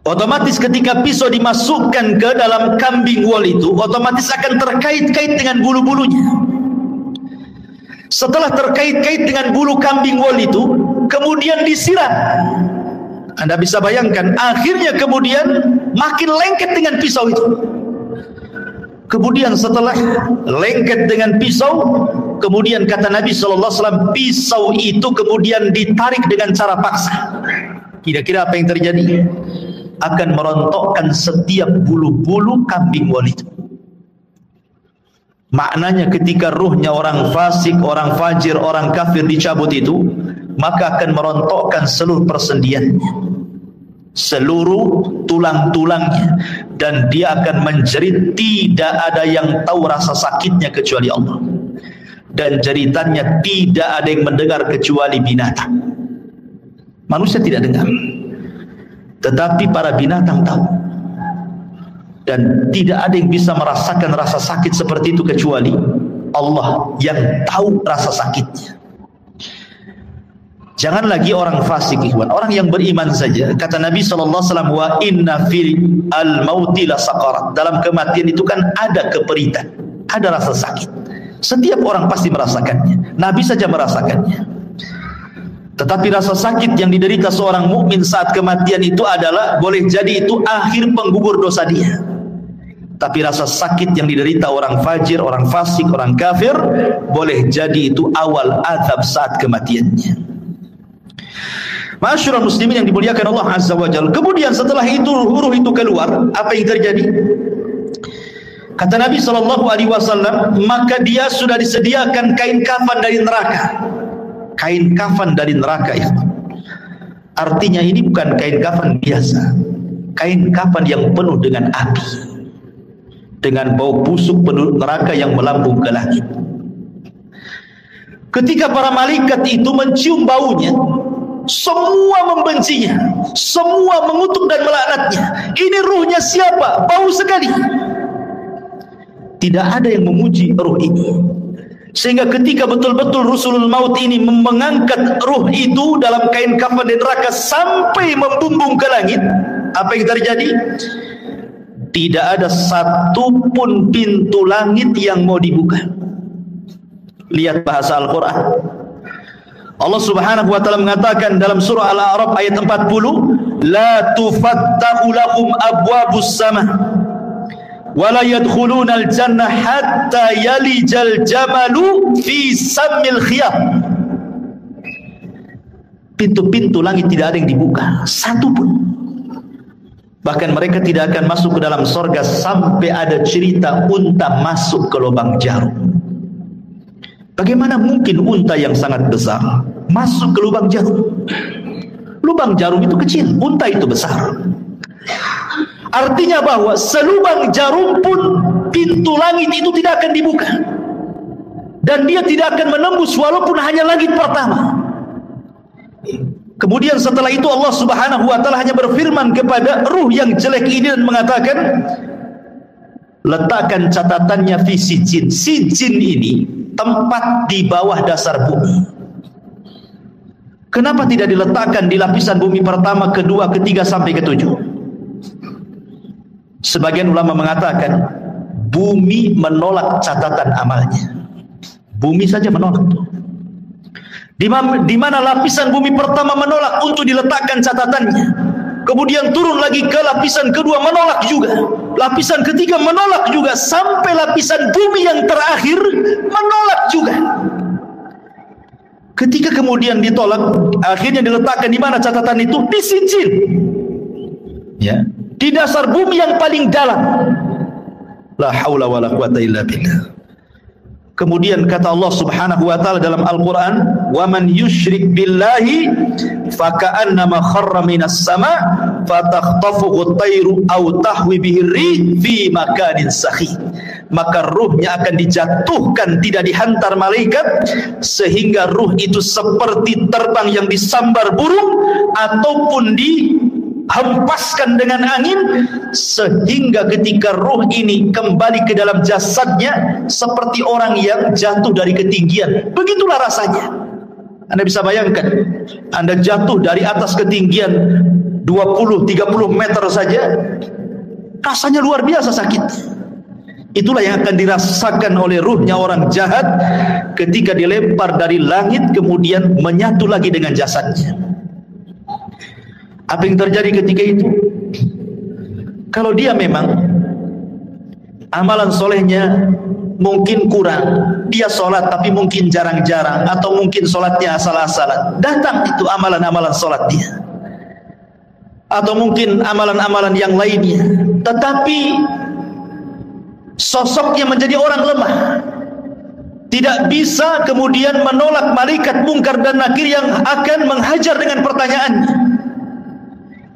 Otomatis ketika pisau dimasukkan ke dalam kambing wol itu, otomatis akan terkait-kait dengan bulu-bulunya. Setelah terkait-kait dengan bulu kambing wol itu, kemudian disiram. Anda bisa bayangkan, akhirnya kemudian makin lengket dengan pisau itu. Kemudian setelah lengket dengan pisau, kemudian kata Nabi SAW, pisau itu kemudian ditarik dengan cara paksa. Kira-kira apa yang terjadi? Akan merontokkan setiap bulu-bulu kambing wol itu. Maknanya ketika ruhnya orang fasik, orang fajir, orang kafir dicabut itu, maka akan merontokkan seluruh persendiannya, seluruh tulang-tulangnya, dan dia akan menjerit. Tidak ada yang tahu rasa sakitnya kecuali Allah, dan jeritannya tidak ada yang mendengar kecuali binatang. Manusia tidak dengar, tetapi para binatang tahu, dan tidak ada yang bisa merasakan rasa sakit seperti itu kecuali Allah yang tahu rasa sakitnya. Jangan lagi orang fasik, ikhwan, orang yang beriman saja. Kata Nabi SAW, wa inna fil al-mauti la saqarat. Dalam kematian itu kan ada keperitan, ada rasa sakit. Setiap orang pasti merasakannya. Nabi saja merasakannya. Tetapi rasa sakit yang diderita seorang mukmin saat kematian itu adalah, boleh jadi itu akhir penggugur dosa dia. Tapi rasa sakit yang diderita orang fajir, orang fasik, orang kafir, boleh jadi itu awal azab saat kematiannya. Ma'asyiral muslimin yang dimuliakan Allah Azza wa Jalla. Kemudian setelah itu ruh itu keluar, apa yang terjadi? Kata Nabi SAW, maka dia sudah disediakan kain kafan dari neraka. Kain kafan dari neraka itu, artinya ini bukan kain kafan biasa, kain kafan yang penuh dengan api, dengan bau busuk penduduk neraka yang melambung ke langit. Ketika para malaikat itu mencium baunya, semua membencinya, semua mengutuk dan melaknatnya. Ini ruhnya siapa? Bau sekali. Tidak ada yang memuji ruh ini. Sehingga ketika betul-betul Rasulul Maut ini mengangkat ruh itu dalam kain kafan di neraka sampai membumbung ke langit, apa yang terjadi? Tidak ada satupun pintu langit yang mau dibuka. Lihat bahasa Al-Quran. Allah Subhanahu wa taala mengatakan dalam surah Al-A'raf ayat 40, la tufattahu lahum abwabus sama wa la yadkhuluna al-jannah hatta yalijal jamalu fi sammil khiyam. Pintu-pintu langit tidak ada yang dibuka, satu pun. Bahkan mereka tidak akan masuk ke dalam surga sampai ada cerita unta masuk ke lubang jarum. Bagaimana mungkin unta yang sangat besar masuk ke lubang jarum? Lubang jarum itu kecil, unta itu besar. Artinya bahwa selubang jarum pun pintu langit itu tidak akan dibuka, dan dia tidak akan menembus walaupun hanya langit pertama. Kemudian setelah itu Allah Subhanahu wa taala hanya berfirman kepada ruh yang jelek ini dan mengatakan, letakkan catatannya fi sijin. Sijin ini tempat di bawah dasar bumi. Kenapa tidak diletakkan di lapisan bumi pertama, kedua, ketiga sampai ketujuh? Sebagian ulama mengatakan bumi menolak catatan amalnya. Bumi saja menolak. Di mana lapisan bumi pertama menolak untuk diletakkan catatannya, kemudian turun lagi ke lapisan kedua menolak juga, lapisan ketiga menolak juga, sampai lapisan bumi yang terakhir menolak juga. Ketika kemudian ditolak, akhirnya diletakkan di mana catatan itu? Di sijin. Ya, di di dasar bumi yang paling dalam. La haula wala quwata illa billah. Kemudian kata Allah Subhanahu wa taala dalam Al-Qur'an, "Wa man yusyrik billahi faka'annama kharra minas sama' fatakhtafuhu at-tayru aw tahwi bihi ar-rih fi makanin sahih." Maka ruhnya akan dijatuhkan, tidak dihantar malaikat, sehingga ruh itu seperti terbang yang disambar burung ataupun dihempaskan dengan angin, sehingga ketika ruh ini kembali ke dalam jasadnya seperti orang yang jatuh dari ketinggian. Begitulah rasanya. Anda bisa bayangkan, Anda jatuh dari atas ketinggian 20-30 meter saja, rasanya luar biasa sakit. Itulah yang akan dirasakan oleh ruhnya orang jahat ketika dilempar dari langit kemudian menyatu lagi dengan jasadnya. Apa yang terjadi ketika itu? Kalau dia memang amalan solehnya mungkin kurang, dia sholat tapi mungkin jarang-jarang, atau mungkin sholatnya asal-asalan, datang itu amalan-amalan sholat dia, atau mungkin amalan-amalan yang lainnya, tetapi sosoknya menjadi orang lemah, tidak bisa kemudian menolak malaikat mungkar dan nakir yang akan menghajar dengan pertanyaannya.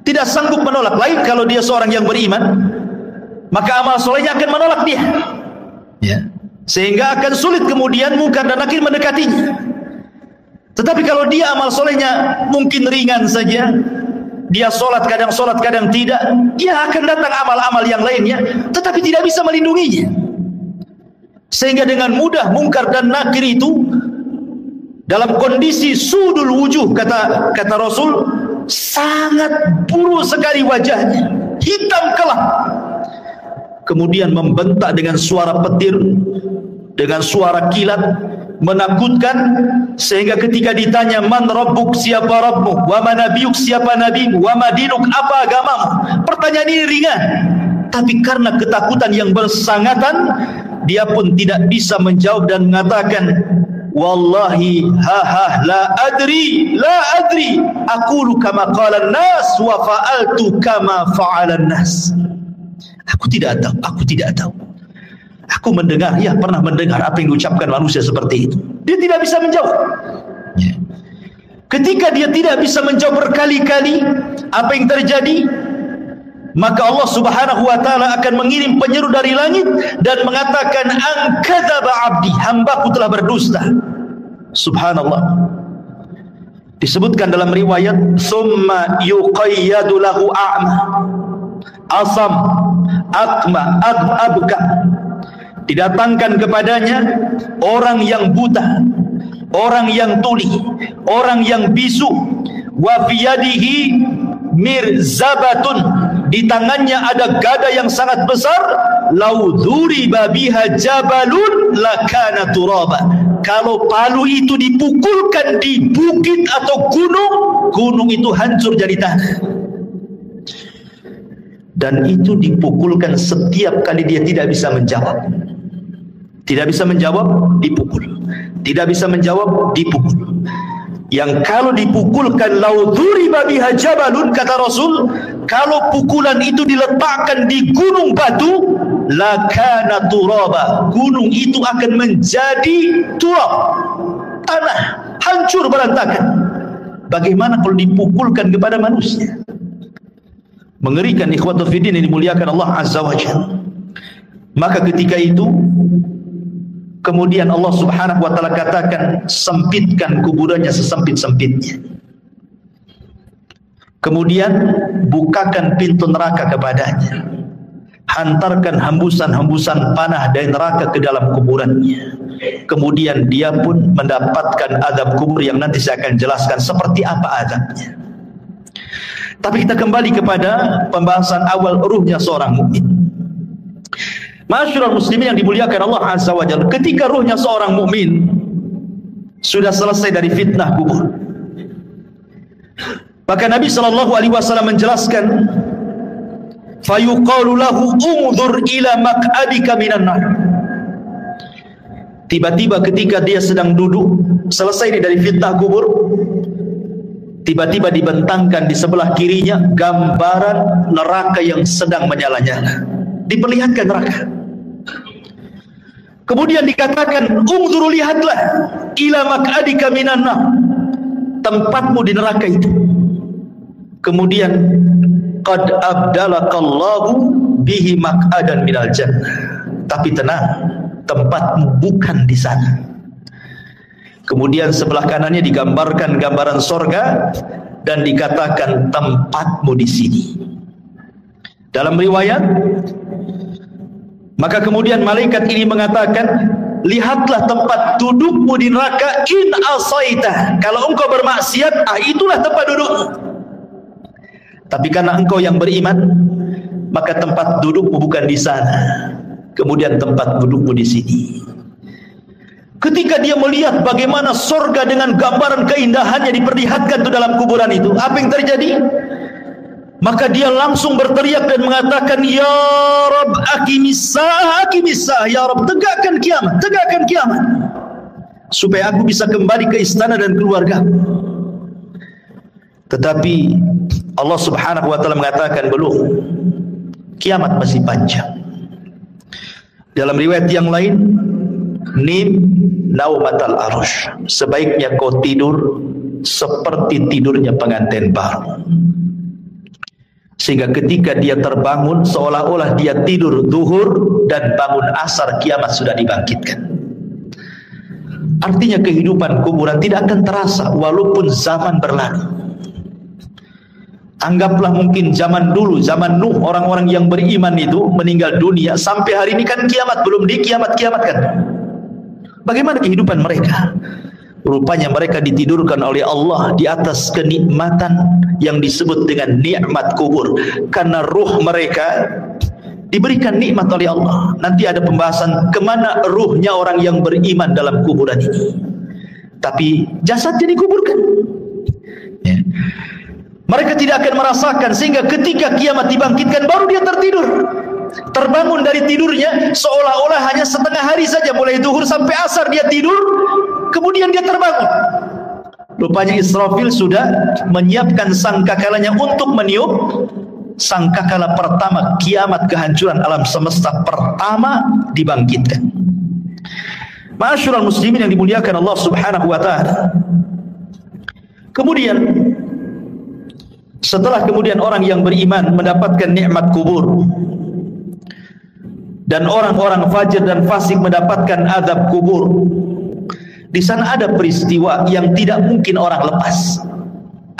Tidak sanggup menolak. Lain kalau dia seorang yang beriman, maka amal solehnya akan menolak dia, ya, sehingga akan sulit kemudian mungkar dan nakir mendekatinya. Tetapi kalau dia amal solehnya mungkin ringan saja, dia sholat kadang tidak, dia akan datang amal-amal yang lainnya, tetapi tidak bisa melindunginya. Sehingga dengan mudah mungkar dan nakir itu dalam kondisi sudul wujuh, kata Rasul, sangat buruk sekali wajahnya, hitam kelam, kemudian membentak dengan suara petir, dengan suara kilat, menakutkan, sehingga ketika ditanya man rabbuk, siapa rabbmu, wa man nabiyuk, siapa nabimu, wa madinuk, apa agamamu, pertanyaan ini ringan, tapi karena ketakutan yang bersangatan, dia pun tidak bisa menjawab dan mengatakan, wallahi la adri aqulu kama qala an-nas wa fa'altu kama fa'ala an-nas. Aku tidak tahu. Aku mendengar, ya pernah mendengar apa yang diucapkan manusia seperti itu. Dia tidak bisa menjawab. Ketika dia tidak bisa menjawab berkali-kali, apa yang terjadi? Maka Allah Subhanahu wa taala akan mengirim penyeru dari langit dan mengatakan, an kadzaba abdi, hambaku telah berdusta. Subhanallah. Disebutkan dalam riwayat, summa yuqayyadu lahu a'ma, asam, akma, abka. Didatangkan kepadanya orang yang buta, orang yang tuli, orang yang bisu, wa fiyadihi mirzabatun, di tangannya ada gada yang sangat besar, lau dzuriba biha jabalun lakana turaba. Kalau palu itu dipukulkan di bukit atau gunung itu hancur jadi tanah. Dan itu dipukulkan setiap kali dia tidak bisa menjawab. Tidak bisa menjawab, dipukul. Tidak bisa menjawab, dipukul. Yang kalau dipukulkan lau dzuriba biha jabalun, kata Rasul, kalau pukulan itu diletakkan di gunung batu, lakana turaba, gunung itu akan menjadi turab, tanah, hancur berantakan. Bagaimana kalau dipukulkan kepada manusia? Mengerikan, ikhwatu fiddin yang dimuliakan Allah Azza wa Jalla. Maka ketika itu kemudian Allah Subhanahu wa taala katakan, sempitkan kuburannya sesempit-sempitnya. Kemudian bukakan pintu neraka kepadanya. Hantarkan hembusan-hembusan panah dari neraka ke dalam kuburannya. Kemudian dia pun mendapatkan azab kubur yang nanti saya akan jelaskan seperti apa azabnya. Tapi kita kembali kepada pembahasan awal ruhnya seorang mukmin. Masyarul muslimin yang dimuliakan Allah Azza wa Jalla, ketika ruhnya seorang mukmin sudah selesai dari fitnah kubur, maka Nabi sallallahu alaihi wasallam menjelaskan, fayuqalu lahu umdhur ila maq'adika minan nar. Tiba-tiba ketika dia sedang duduk selesai dari fitnah kubur, tiba-tiba dibentangkan di sebelah kirinya gambaran neraka yang sedang menyala-nyala. Diperlihatkan neraka. Kemudian dikatakan, "Ungzuru, lihatlah ila maq'adika minan nar." Tempatmu di neraka itu. Kemudian qad abdalakallahu bihi maq'adan minal jannah. Tapi tenang, tempatmu bukan di sana. Kemudian sebelah kanannya digambarkan gambaran sorga dan dikatakan tempatmu di sini. Dalam riwayat, maka kemudian malaikat ini mengatakan, lihatlah tempat dudukmu di neraka in asaita. Kalau engkau bermaksiat, itulah tempat dudukmu. Tapi karena engkau yang beriman, maka tempat dudukmu bukan di sana. Kemudian tempat dudukmu di sini. Ketika dia melihat bagaimana sorga dengan gambaran keindahannya diperlihatkan itu dalam kuburan itu, apa yang terjadi? Maka dia langsung berteriak dan mengatakan, "Ya Rabb, aqimis-sa'ah, ya Rabb, tegakkan kiamat, supaya aku bisa kembali ke istana dan keluarga." Tetapi Allah Subhanahu wa taala mengatakan, belum, kiamat masih panjang. Dalam riwayat yang lain, nim naumatal arush, sebaiknya kau tidur seperti tidurnya pengantin baru. Sehingga ketika dia terbangun, seolah-olah dia tidur zuhur dan bangun asar, kiamat sudah dibangkitkan. Artinya kehidupan kuburan tidak akan terasa walaupun zaman berlalu. Anggaplah mungkin zaman dulu, zaman Nuh, orang-orang yang beriman itu meninggal dunia, sampai hari ini kan kiamat belum dikiamat-kiamatkan. Bagaimana kehidupan mereka? Rupanya mereka ditidurkan oleh Allah di atas kenikmatan yang disebut dengan nikmat kubur, karena ruh mereka diberikan nikmat oleh Allah. Nanti ada pembahasan kemana ruhnya orang yang beriman dalam kuburan ini. Tapi jasadnya dikuburkan, ya. Mereka tidak akan merasakan, sehingga ketika kiamat dibangkitkan baru dia tertidur. Terbangun dari tidurnya seolah-olah hanya setengah hari saja, mulai zuhur sampai asar dia tidur, kemudian dia terbangun. Rupanya Israfil sudah menyiapkan sangkakalanya untuk meniup sangkakala pertama kiamat, kehancuran alam semesta pertama dibangkitkan. Ma'asyiral muslimin yang dimuliakan Allah Subhanahu wa taala. Kemudian setelah kemudian orang yang beriman mendapatkan nikmat kubur, dan orang-orang fajir dan fasik mendapatkan azab kubur, di sana ada peristiwa yang tidak mungkin orang lepas.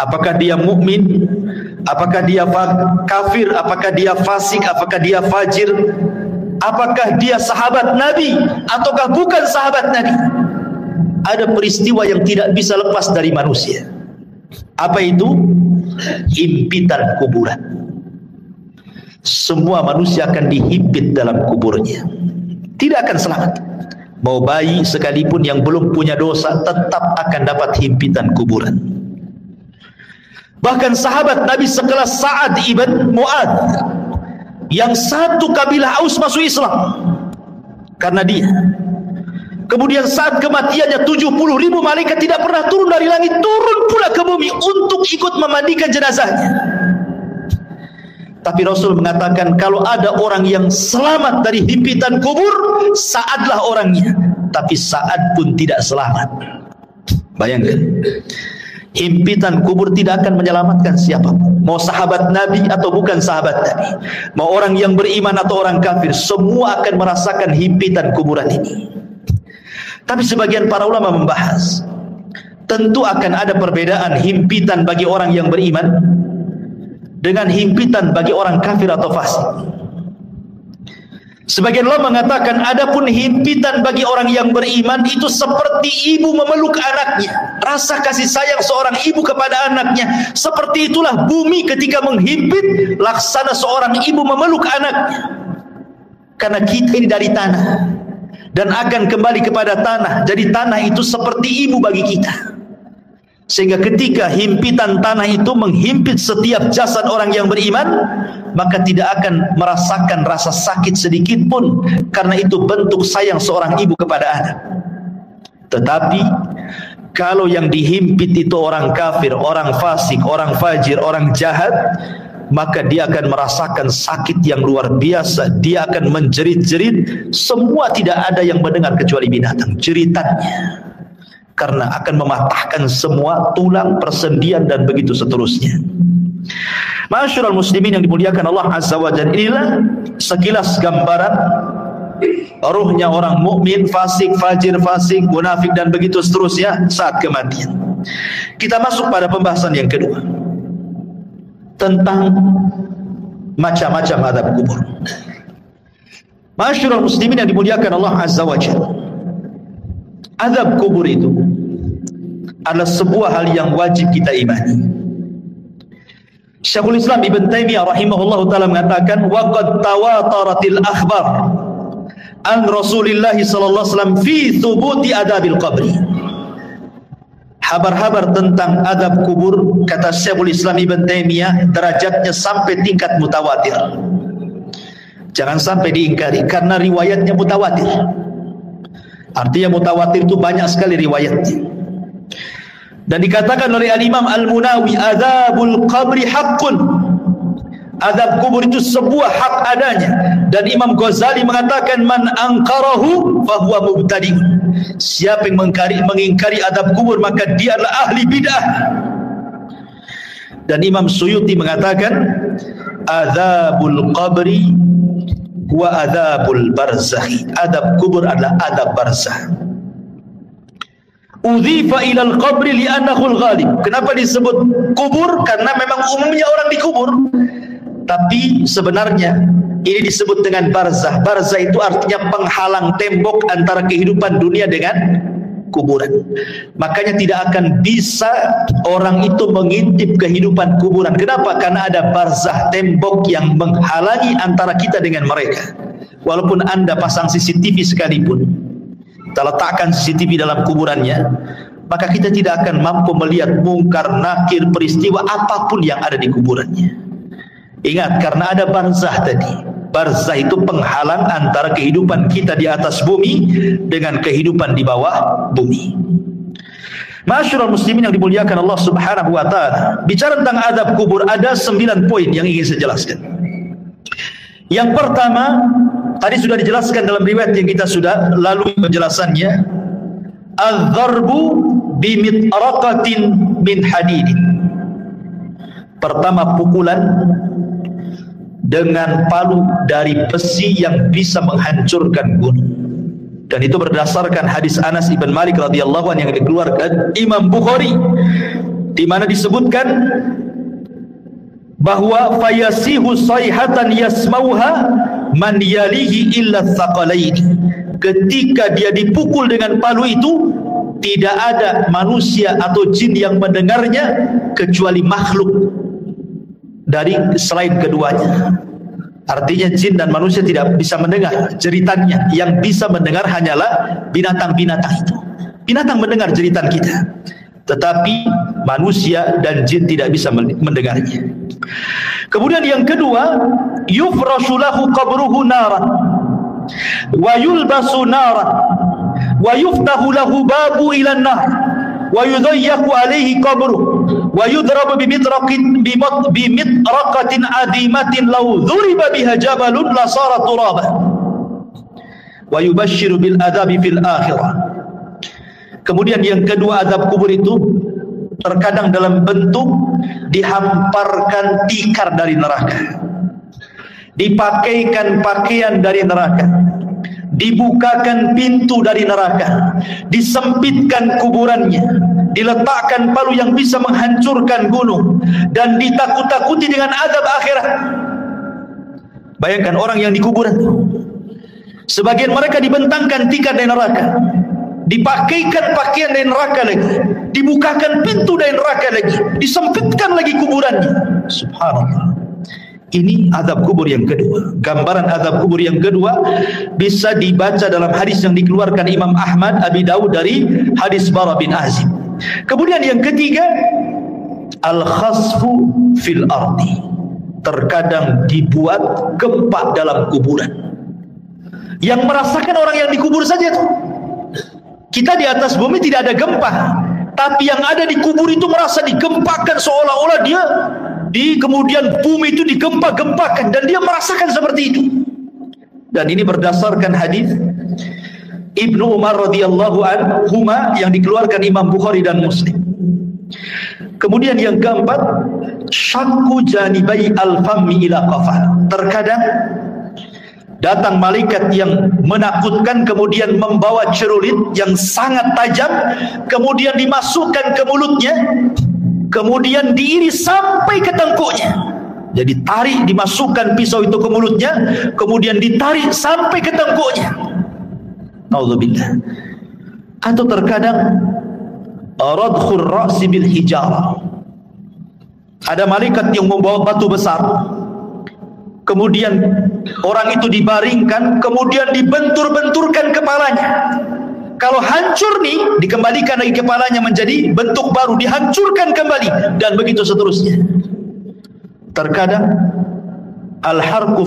Apakah dia mukmin, apakah dia kafir, apakah dia fasik, apakah dia fajir, apakah dia sahabat Nabi ataukah bukan sahabat Nabi, ada peristiwa yang tidak bisa lepas dari manusia. Apa itu? Himpitan kuburan. Semua manusia akan dihimpit dalam kuburnya, tidak akan selamat. Mau bayi sekalipun yang belum punya dosa tetap akan dapat himpitan kuburan. Bahkan sahabat Nabi sekelas Sa'ad ibn Mu'adz, yang satu kabilah Aus masuk Islam karena dia. Kemudian saat kematiannya 70.000 malaikat tidak pernah turun dari langit, turun pula ke bumi untuk ikut memandikan jenazahnya. Tapi Rasul mengatakan, kalau ada orang yang selamat dari himpitan kubur, Sa'adlah orangnya. Tapi Sa'ad pun tidak selamat. Bayangkan, himpitan kubur tidak akan menyelamatkan siapapun, mau sahabat Nabi atau bukan sahabat Nabi, mau orang yang beriman atau orang kafir, semua akan merasakan himpitan kuburan ini. Tapi sebagian para ulama membahas, tentu akan ada perbedaan himpitan bagi orang yang beriman dengan himpitan bagi orang kafir atau fasik. Sebagian ulama mengatakan, adapun himpitan bagi orang yang beriman itu seperti ibu memeluk anaknya. Rasa kasih sayang seorang ibu kepada anaknya, seperti itulah bumi ketika menghimpit, laksana seorang ibu memeluk anaknya. Karena kita ini dari tanah dan akan kembali kepada tanah. Jadi tanah itu seperti ibu bagi kita. Sehingga ketika himpitan tanah itu menghimpit setiap jasad orang yang beriman, maka tidak akan merasakan rasa sakit sedikit pun, karena itu bentuk sayang seorang ibu kepada anak. Tetapi Kalau yang dihimpit itu orang kafir, orang fasik, orang fajir, orang jahat, maka dia akan merasakan sakit yang luar biasa. Dia akan menjerit-jerit. Semua tidak ada yang mendengar kecuali binatang jeritannya, karena akan mematahkan semua tulang, persendian, dan begitu seterusnya. Ma'asyiral muslimin yang dimuliakan Allah Azza wa Jalla, inilah sekilas gambaran ruhnya orang mukmin, fasik, fajir, fasik, munafik, dan begitu seterusnya saat kematian. Kita masuk pada pembahasan yang kedua tentang macam-macam azab kubur. Ma'asyiral muslimin yang dimuliakan Allah Azza wa Jalla, azab kubur itu adalah sebuah hal yang wajib kita imani. Syekhul Islam Ibn Taimiyah rahimahullahu ta'ala mengatakan, waqad tawataratil akhbar an Rasulillah sallallahu alaihi wasallam fi thubuti adabil qabri. Habar-habar tentang adab kubur, kata Syekhul Islam Ibn Taimiyah, derajatnya sampai tingkat mutawatir. Jangan sampai diingkari, karena riwayatnya mutawatir. Artinya mutawatir itu banyak sekali riwayatnya. Dan dikatakan oleh Al-Imam Al-Munawi, adzabul qabri haqqun. Azab kubur itu sebuah hak adanya. Dan Imam Ghazali mengatakan, man angkarahu fahuwa mubtadi'. Siapa yang mengingkari azab kubur, maka dia adalah ahli bid'ah. Dan Imam Suyuti mengatakan, adzabul qabri wa adzabul barzakh. Azab kubur adalah azab barzakh. Udhifa ilal qabri li'annahu al-ghalib. Kenapa disebut kubur? Karena memang umumnya orang dikubur. Tapi sebenarnya ini disebut dengan barzah. Barzah itu artinya penghalang tembok antara kehidupan dunia dengan kuburan. Makanya tidak akan bisa orang itu mengintip kehidupan kuburan. Kenapa? Karena ada barzah, tembok yang menghalangi antara kita dengan mereka. Walaupun Anda pasang CCTV sekalipun, kita letakkan CCTV dalam kuburannya, maka kita tidak akan mampu melihat mungkar, nakir, peristiwa apapun yang ada di kuburannya. Ingat, karena ada barzah tadi. Barzah itu penghalang antara kehidupan kita di atas bumi dengan kehidupan di bawah bumi. Ma'asyiral muslimin yang dimuliakan Allah Subhanahu wa taala, bicara tentang adab kubur ada 9 poin yang ingin saya jelaskan. Yang pertama, tadi sudah dijelaskan dalam riwayat yang kita sudah lalui penjelasannya. Az-zarbu bimitraqatin min hadidin. Pertama, pukulan dengan palu dari besi yang bisa menghancurkan gunung. Dan itu berdasarkan hadis Anas ibn Malik radhiyallahu anhu yang dikeluarkan Imam Bukhari, di mana disebutkan bahwa fayasihu sayhatan yasmauha man yalihi illa tsaqalaini. Ketika dia dipukul dengan palu itu, tidak ada manusia atau jin yang mendengarnya kecuali makhluk dari selain keduanya. Artinya jin dan manusia tidak bisa mendengar jeritannya. Yang bisa mendengar hanyalah binatang-binatang itu. Binatang mendengar jeritan kita, tetapi manusia dan jin tidak bisa mendengarnya. Kemudian yang kedua, yufrashu lahu qabruhu naran wa yulbasu naran wa yuftahu lahu babu ila an-nar wa yudayyaku alaihi qabruhu wa yudrabu bimitraqatin adimatin law dhuriba biha jabalun la sara turaba wa yubashshiru bil adabi fil akhirah. Kemudian yang kedua, azab kubur itu terkadang dalam bentuk dihamparkan tikar dari neraka, dipakaikan pakaian dari neraka, dibukakan pintu dari neraka, disempitkan kuburannya, diletakkan palu yang bisa menghancurkan gunung, dan ditakut-takuti dengan azab akhirat. Bayangkan orang yang di kuburan, sebagian mereka dibentangkan tikar dari neraka, dipakaikan pakaian dari neraka lagi, dibukakan pintu dari neraka lagi, disempitkan lagi kuburannya. Subhanallah. Ini azab kubur yang kedua. Gambaran azab kubur yang kedua bisa dibaca dalam hadis yang dikeluarkan Imam Ahmad, Abi Dawud dari hadis Bara bin Azib. Kemudian yang ketiga, al-khasfu fil ardi. Terkadang dibuat gempa dalam kuburan. Yang merasakan orang yang dikubur saja itu. Kita di atas bumi tidak ada gempa, tapi yang ada di kubur itu merasa digempakan, seolah-olah dia kemudian bumi itu digempa-gempakan, dan dia merasakan seperti itu. Dan ini berdasarkan hadis Ibnu Umar radhiyallahu anhuma yang dikeluarkan Imam Bukhari dan Muslim. Kemudian yang keempat, syakku janibai al-fammi ila qafal. Terkadang datang malaikat yang menakutkan, kemudian membawa cerulit yang sangat tajam, kemudian dimasukkan ke mulutnya, kemudian diiris sampai ke tengkuknya. Jadi tarik, dimasukkan pisau itu ke mulutnya, kemudian ditarik sampai ke tengkuknya. Nauzubillah. Atau terkadang radkhur ra'si bil hijarah. Ada malaikat yang membawa batu besar, kemudian orang itu dibaringkan, kemudian dibentur-benturkan kepalanya. Kalau hancur nih, dikembalikan lagi kepalanya menjadi bentuk baru, dihancurkan kembali, dan begitu seterusnya. Terkadang al-harqu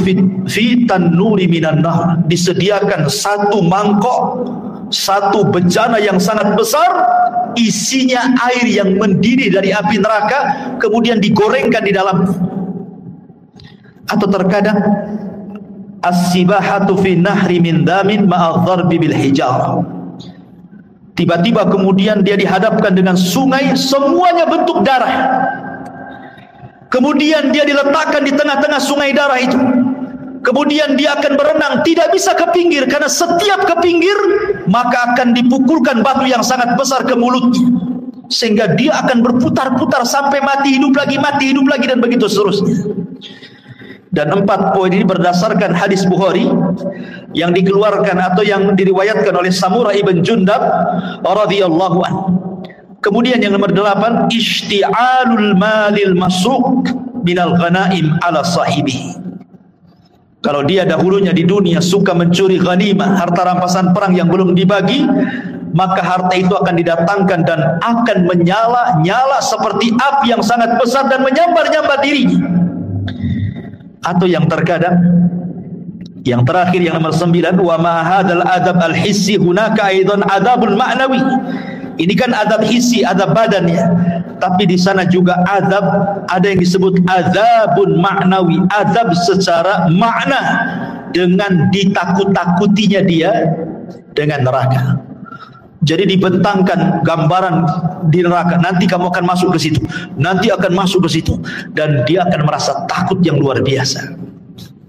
fi tannuri minan nar, disediakan satu mangkok, satu bejana yang sangat besar, isinya air yang mendidih dari api neraka, kemudian digorengkan di dalam. Atau terkadang as-sibahatu fi nahri min damin ma'adh-dharbi bil hijarah. Tiba-tiba kemudian dia dihadapkan dengan sungai, semuanya bentuk darah. Kemudian dia diletakkan di tengah-tengah sungai darah itu. Kemudian dia akan berenang, tidak bisa ke pinggir, karena setiap ke pinggir maka akan dipukulkan batu yang sangat besar ke mulutnya, sehingga dia akan berputar-putar sampai mati hidup lagi, dan begitu seterusnya. Dan 4 poin ini berdasarkan hadis Bukhari yang dikeluarkan atau yang diriwayatkan oleh Samurah ibn Jundab radhiyallahu anhu. Kemudian yang nomor 8, ishti'alul malil masruq minal ghanaim ala sahibi. Kalau dia dahulunya di dunia suka mencuri ghanimah, harta rampasan perang yang belum dibagi, maka harta itu akan didatangkan dan akan menyala-nyala seperti api yang sangat besar dan menyambar-nyambar dirinya. Atau yang terkadang, yang terakhir yang nomor 9, wa ma hadzal adab al-hissi hunaka aidan adabul ma'nawi. Ini kan adab hissi, adab badannya, tapi di sana juga adab, ada yang disebut adabun ma'nawi, adab secara makna, dengan ditakut-takutinya dia dengan neraka. Jadi dibentangkan gambaran di neraka, nanti kamu akan masuk ke situ, nanti akan masuk ke situ, dan dia akan merasa takut yang luar biasa.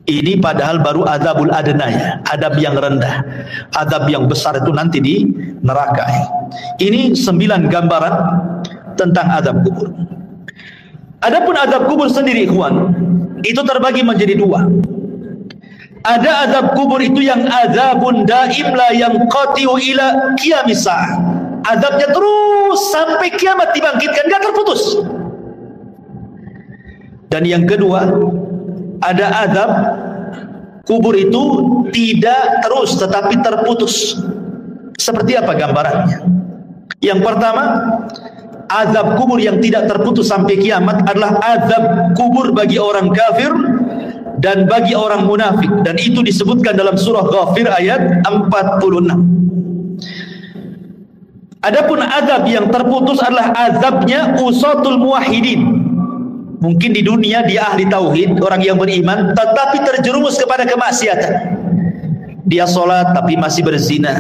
Ini padahal baru adabul adna, ya, adab yang rendah. Adab yang besar itu nanti di neraka. Ini 9 gambaran tentang adab kubur. Adapun adab kubur sendiri, ikhwan, itu terbagi menjadi 2. Ada adab kubur itu yang adabun daim la yanqati'u ila qiyamis sa'ah. Adabnya terus sampai kiamat dibangkitkan, enggak terputus. Dan yang kedua, ada adab kubur itu tidak terus tetapi terputus. Seperti apa gambarannya? Yang pertama, azab kubur yang tidak terputus sampai kiamat adalah azab kubur bagi orang kafir dan bagi orang munafik, dan itu disebutkan dalam surah Ghafir ayat 46. Adapun azab yang terputus adalah azabnya usatul muwahhidin. Mungkin di dunia dia ahli tauhid, orang yang beriman, tetapi terjerumus kepada kemaksiatan. Dia sholat tapi masih berzina,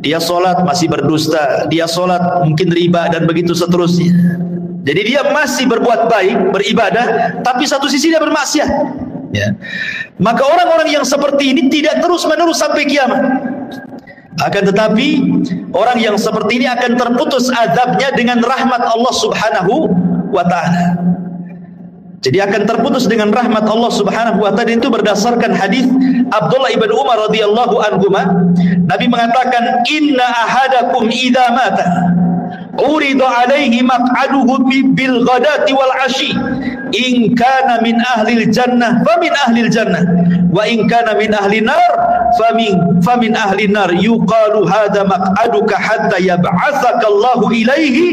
dia sholat masih berdusta, dia sholat mungkin riba, dan begitu seterusnya. Jadi dia masih berbuat baik, beribadah, tapi satu sisi dia bermaksiat, ya. Maka orang-orang yang seperti ini tidak terus-menerus sampai kiamat. Akan tetapi orang yang seperti ini akan terputus azabnya dengan rahmat Allah Subhanahu wa ta'ala. Jadi akan terputus dengan rahmat Allah Subhanahu wa ta'ala. Itu berdasarkan hadis Abdullah ibn Umar radhiyallahu anhuma. Nabi mengatakan, inna ahadakum idza mata urida alaihi maq'aduhu bil ghadati wal ashi, in kana min ahlil jannah famin ahlil jannah, wa in kana min ahlin nar famin ahlin nar, yuqalu hadza maq'aduka hatta yab'atsaka Allahu ilaihi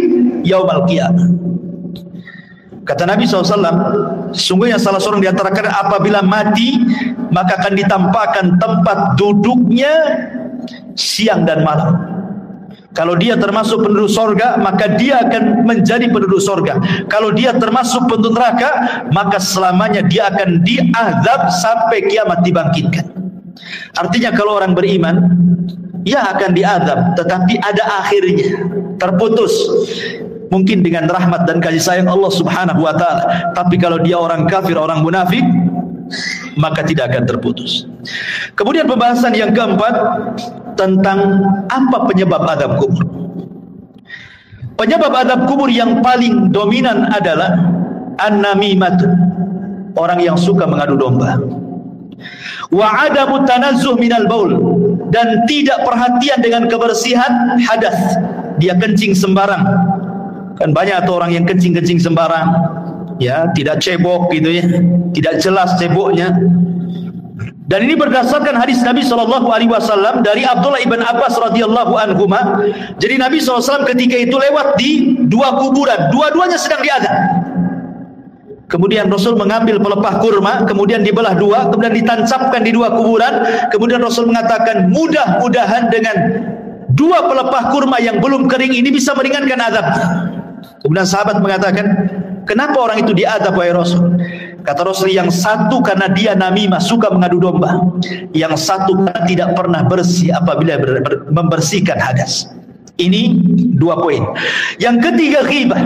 yaumal qiyamah. Kata Nabi SAW, sesungguhnya salah seorang di antara kalian apabila mati, maka akan ditampakkan tempat duduknya siang dan malam. Kalau dia termasuk penduduk sorga, maka dia akan menjadi penduduk sorga. Kalau dia termasuk penduduk neraka, maka selamanya dia akan diazab sampai kiamat dibangkitkan. Artinya kalau orang beriman, ya akan diazab, tetapi ada akhirnya, terputus. Mungkin dengan rahmat dan kasih sayang Allah Subhanahu wa ta'ala. Tapi kalau dia orang kafir, orang munafik, maka tidak akan terputus. Kemudian pembahasan yang keempat tentang apa penyebab azab kubur. Penyebab azab kubur yang paling dominan adalah an-namimah, orang yang suka mengadu domba. Wa adamu tanazzuh minal baul, dan tidak perhatian dengan kebersihan hadas. Dia kencing sembarang. Kan banyak tuh orang yang kencing-kencing sembarang. Ya, tidak cebok gitu ya. Tidak jelas ceboknya. Dan ini berdasarkan hadis Nabi SAW dari Abdullah ibn Abbas radhiyallahu anhuma. Jadi Nabi SAW ketika itu lewat di dua kuburan, dua-duanya sedang diazab. Kemudian Rasul mengambil pelepah kurma, kemudian dibelah dua, kemudian ditancapkan di dua kuburan. Kemudian Rasul mengatakan, mudah-mudahan dengan dua pelepah kurma yang belum kering ini bisa meringankan azab. Kemudian sahabat mengatakan, kenapa orang itu diazab wahai Rasul? Kata Rasul, yang satu karena dia namimah, suka mengadu domba. Yang satu karena tidak pernah bersih apabila membersihkan hadas. Ini dua poin. Yang ketiga, ghibah.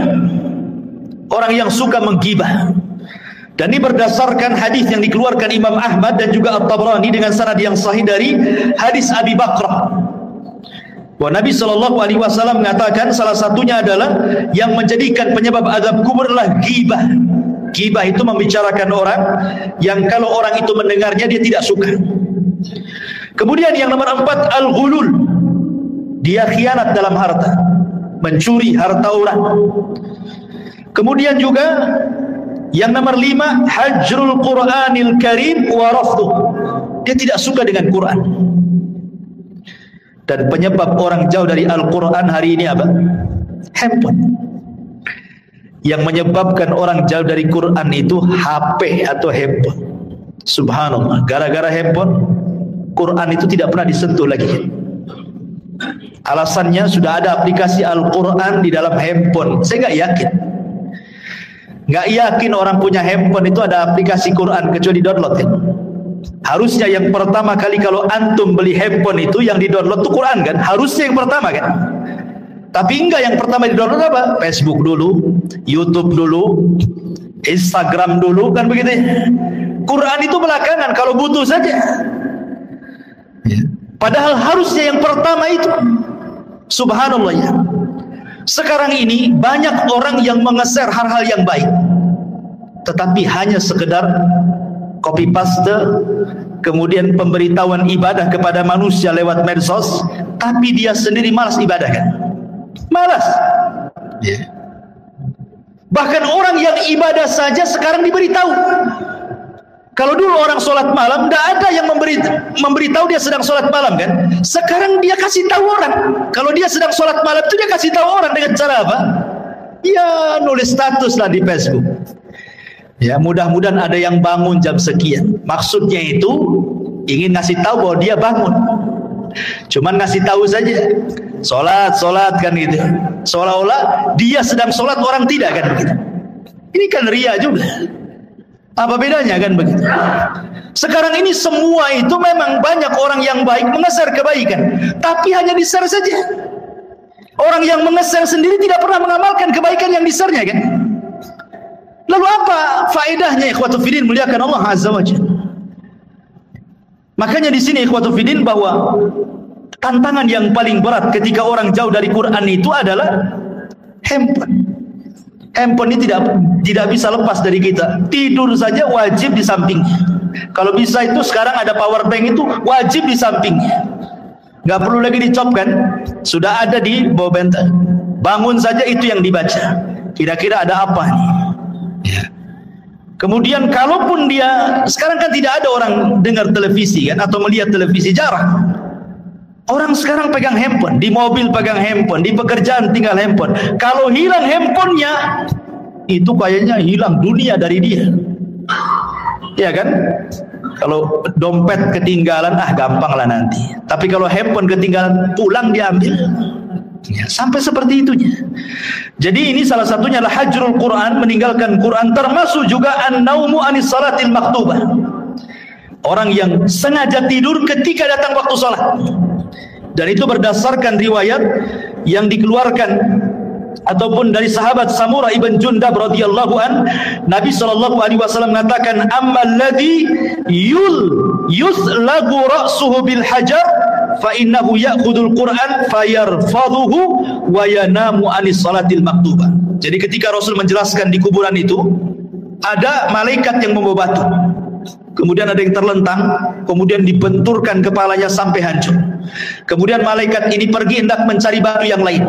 Orang yang suka menggibah. Dan ini berdasarkan hadis yang dikeluarkan Imam Ahmad dan juga At-Tabrani dengan sanad yang sahih dari hadis Abi Bakrah. Bahwa Nabi SAW mengatakan salah satunya adalah yang menjadikan penyebab azab kubur adalah ghibah. Ghibah itu membicarakan orang yang kalau orang itu mendengarnya dia tidak suka. Kemudian yang nomor 4, al-ghulul. Dia khianat dalam harta, mencuri harta orang. Kemudian juga yang nomor 5, hajrul Qur'anil Karim wa rafduh. Dia tidak suka dengan Quran. Dan penyebab orang jauh dari Al-Quran hari ini apa? Handphone. Yang menyebabkan orang jauh dari Quran itu HP atau handphone. Subhanallah, gara-gara handphone, Quran itu tidak pernah disentuh lagi. Alasannya sudah ada aplikasi Al-Quran di dalam handphone. Saya nggak yakin. Nggak yakin orang punya handphone itu ada aplikasi Quran kecuali download kan. Harusnya yang pertama kali kalau antum beli handphone itu yang di download itu Quran kan. Harusnya yang pertama kan. Tapi enggak, yang pertama di download apa? Facebook dulu, YouTube dulu, Instagram dulu, kan begitu ya. Quran itu belakangan kalau butuh saja. Padahal harusnya yang pertama itu. Subhanallah ya. Sekarang ini banyak orang yang mengeser hal-hal yang baik, tetapi hanya sekedar copy paste, kemudian pemberitahuan ibadah kepada manusia lewat medsos, tapi dia sendiri malas ibadah kan? Malas. Bahkan orang yang ibadah saja sekarang diberitahu. Kalau dulu orang sholat malam, tidak ada yang memberitahu dia sedang sholat malam kan? Sekarang dia kasih tahu orang. Kalau dia sedang sholat malam itu dia kasih tahu orang dengan cara apa? Ya nulis status lah di Facebook. Ya mudah-mudahan ada yang bangun jam sekian. Maksudnya itu ingin ngasih tahu bahwa dia bangun. Cuman ngasih tahu saja. Sholat kan gitu. Seolah-olah dia sedang sholat, orang tidak kan begitu. Ini kan ria juga. Apa bedanya kan begitu? Sekarang ini semua itu memang banyak orang yang baik mengeser kebaikan, tapi hanya di-share saja. Orang yang mengeser sendiri tidak pernah mengamalkan kebaikan yang di-share-nya kan? Lalu apa faedahnya ikhwatul fillah muliakan Allah Azza wa Jalla? Makanya di sini ikhwatul fillah bahwa tantangan yang paling berat ketika orang jauh dari Quran itu adalah handphone. Handphone ini tidak bisa lepas dari kita. Tidur saja wajib di sampingnya. Kalau bisa itu sekarang ada power bank itu wajib di sampingnya. Nggak perlu lagi dicopkan, sudah ada di bawah bantal. Bangun saja itu yang dibaca. Kira-kira ada apa nih? Ya. Kemudian kalaupun dia sekarang kan tidak ada orang dengar televisi kan atau melihat televisi, jarang. Orang sekarang pegang handphone, di mobil pegang handphone, di pekerjaan tinggal handphone. Kalau hilang handphonenya, itu kayaknya hilang dunia dari dia. Ya kan? Kalau dompet ketinggalan, gampang lah nanti. Tapi kalau handphone ketinggalan, pulang diambil. Ya, sampai seperti itunya. Jadi ini salah satunya adalah hajrul Quran, meninggalkan Quran, termasuk juga an-naumu anis salatil maktubah. Orang yang sengaja tidur ketika datang waktu salat. Dan itu berdasarkan riwayat yang dikeluarkan ataupun dari sahabat Samurah ibn Jundab radhiyallahu an, Nabi SAW mengatakan, ammal ladzi yuslagu ra'suhu bil hajar fa innahu ya'khudul Qur'an fayarfadhuhu wa yanamu anis salatil maktubah. Jadi ketika Rasul menjelaskan di kuburan itu ada malaikat yang membawa batu, kemudian ada yang terlentang, kemudian dibenturkan kepalanya sampai hancur. Kemudian malaikat ini pergi hendak mencari batu yang lain.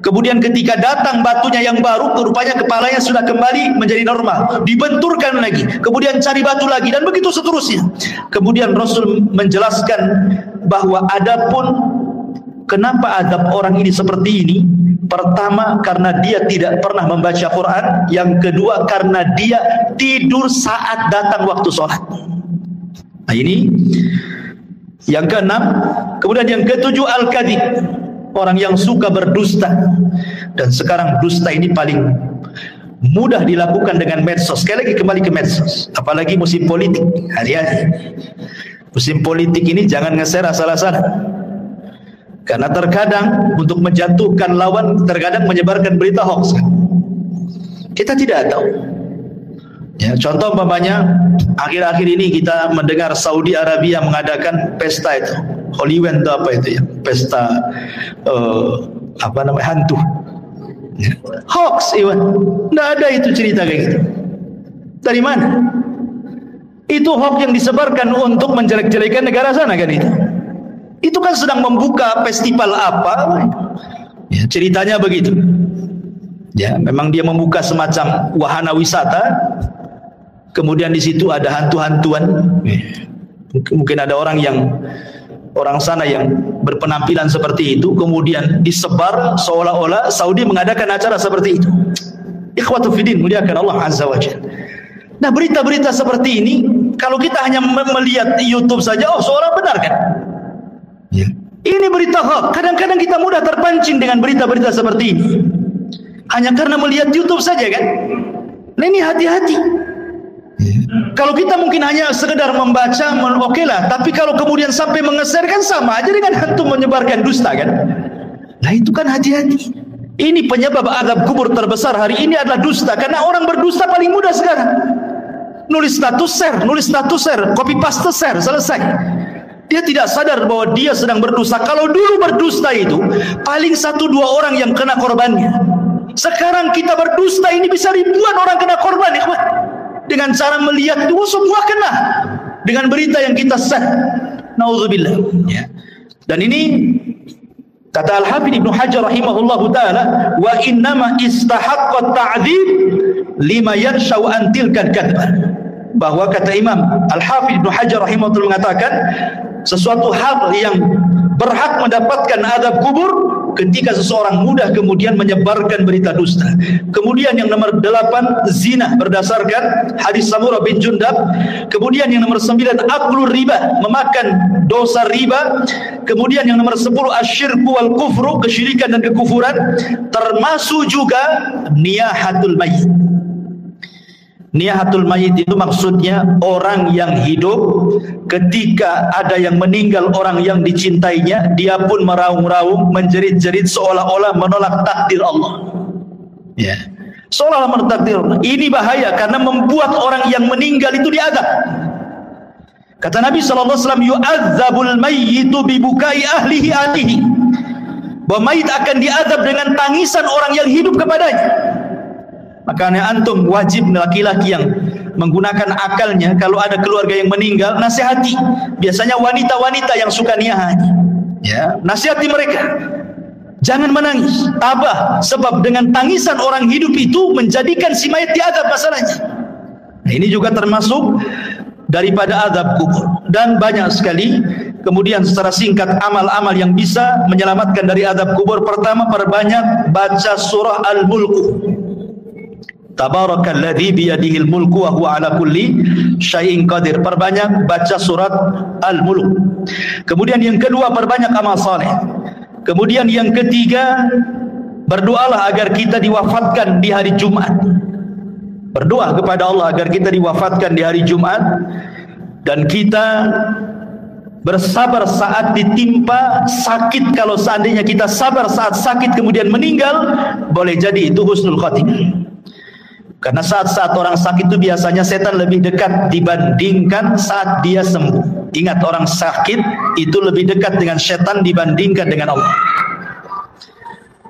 Kemudian ketika datang batunya yang baru, rupanya kepalanya sudah kembali menjadi normal, dibenturkan lagi, kemudian cari batu lagi, dan begitu seterusnya. Kemudian Rasul menjelaskan bahwa adapun kenapa adab orang ini seperti ini, pertama karena dia tidak pernah membaca Quran, yang kedua karena dia tidur saat datang waktu sholat. Nah ini yang keenam. Kemudian yang ketujuh al-kadhib, orang yang suka berdusta. Dan sekarang dusta ini paling mudah dilakukan dengan medsos. Sekali lagi kembali ke medsos, apalagi musim politik. Hati-hati, musim politik ini jangan nge-share asal-asalan, karena terkadang untuk menjatuhkan lawan, terkadang menyebarkan berita hoax. Kita tidak tahu ya. Contoh umpamanya akhir-akhir ini kita mendengar Saudi Arabia mengadakan pesta itu Hollywood atau apa itu ya, pesta hantu ya. Hoax, Iwan. Tidak ada itu cerita kayak gitu. Dari mana? Itu hoax yang disebarkan untuk menjelek-jelekan negara sana kan itu. Itu kan sedang membuka festival apa ya, ceritanya begitu ya. Memang dia membuka semacam wahana wisata, kemudian di situ ada hantu-hantuan. Mungkin ada orang sana yang berpenampilan seperti itu, kemudian disebar seolah-olah Saudi mengadakan acara seperti itu. Ikhwatu fiddin, muliakan Allah Azza wa Jalla. Nah, berita-berita seperti ini kalau kita hanya melihat YouTube saja, oh seolah benar kan ya. Ini berita hoax. Kadang-kadang kita mudah terpancing dengan berita-berita seperti ini hanya karena melihat YouTube saja kan. Nah, ini hati-hati. Kalau kita mungkin hanya sekedar membaca, oke lah. Tapi kalau kemudian sampai mengeser kan sama aja dengan hantu menyebarkan dusta kan. Nah itu kan hati-hati. Ini penyebab azab kubur terbesar hari ini adalah dusta. Karena orang berdusta paling mudah sekarang. Nulis status share, copy paste share, selesai. Dia tidak sadar bahwa dia sedang berdusta. Kalau dulu berdusta itu paling 1-2 orang yang kena korbannya. Sekarang kita berdusta ini bisa ribuan orang kena korban, ikhwan. Dengan cara melihat itu semua kena dengan berita yang kita share. Nauzubillah ya. Dan ini kata Al-Hafidz Ibnu Hajar rahimahullahu taala, wa innama istahaqqa ta'dzib lima yanshau an tilka kadbah. Bahwa kata Imam Al-Hafidz Ibnu Hajar rahimahullah mengatakan sesuatu hal yang berhak mendapatkan azab kubur ketika seseorang mudah kemudian menyebarkan berita dusta. Kemudian yang nomor 8 zina berdasarkan hadis Samurah bin Jundab. Kemudian yang nomor 9 aklur riba, memakan dosa riba. Kemudian yang nomor 10 asyirku wal kufru, kesyirikan dan kekufuran. Termasuk juga niyahatul mayyit. Niyahatul mayyit itu maksudnya orang yang hidup ketika ada yang meninggal, orang yang dicintainya, dia pun meraung-raung, menjerit-jerit seolah-olah menolak takdir Allah. Ya, seolah-olah menolak takdir Allah. Ini bahaya karena membuat orang yang meninggal itu diazab. Kata Nabi SAW, yu'adzabul mayyitu bibukai ahlihi alihi. Bahwa mayit akan diazab dengan tangisan orang yang hidup kepadanya. Makanya antum wajib, laki-laki yang menggunakan akalnya, kalau ada keluarga yang meninggal, nasihati. Biasanya wanita-wanita yang suka niyahan ya, nasihati mereka, jangan menangis, tabah, sebab dengan tangisan orang hidup itu menjadikan si mayat diazab masalahnya. Nah, ini juga termasuk daripada azab kubur. Dan banyak sekali. Kemudian secara singkat amal-amal yang bisa menyelamatkan dari azab kubur. Pertama, perbanyak baca surah Al-Mulk. Tabarakalladzi biyadihil mulku wa huwa ala kulli syai'in qadir. Perbanyak baca surat Al-Mulk. Kemudian yang kedua, perbanyak amal saleh. Kemudian yang ketiga, berdoalah agar kita diwafatkan di hari Jumat. Berdoa kepada Allah agar kita diwafatkan di hari Jumat, dan kita bersabar saat ditimpa sakit. Kalau seandainya kita sabar saat sakit kemudian meninggal, boleh jadi itu husnul khatimah. Karena saat-saat orang sakit itu biasanya setan lebih dekat dibandingkan saat dia sembuh. Ingat, orang sakit itu lebih dekat dengan setan dibandingkan dengan Allah.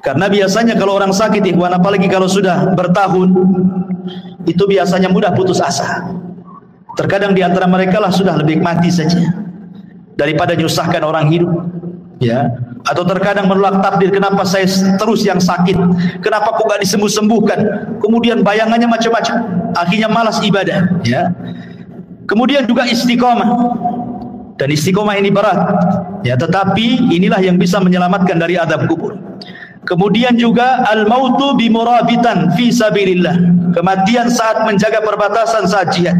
Karena biasanya kalau orang sakit, ikhwan, apalagi kalau sudah bertahun, itu biasanya mudah putus asa. Terkadang di antara mereka lah sudah lebih mati saja daripada nyusahkan orang hidup, ya. Atau terkadang menolak takdir, kenapa saya terus yang sakit, kenapa kok gak disembuh-sembuhkan, kemudian bayangannya macam-macam, akhirnya malas ibadah, ya. Kemudian juga istiqomah, dan istiqomah ini berat, ya, tetapi inilah yang bisa menyelamatkan dari azab kubur. Kemudian juga al-mautu bimurabitan fi sabilillah, kematian saat menjaga perbatasan saat jihad.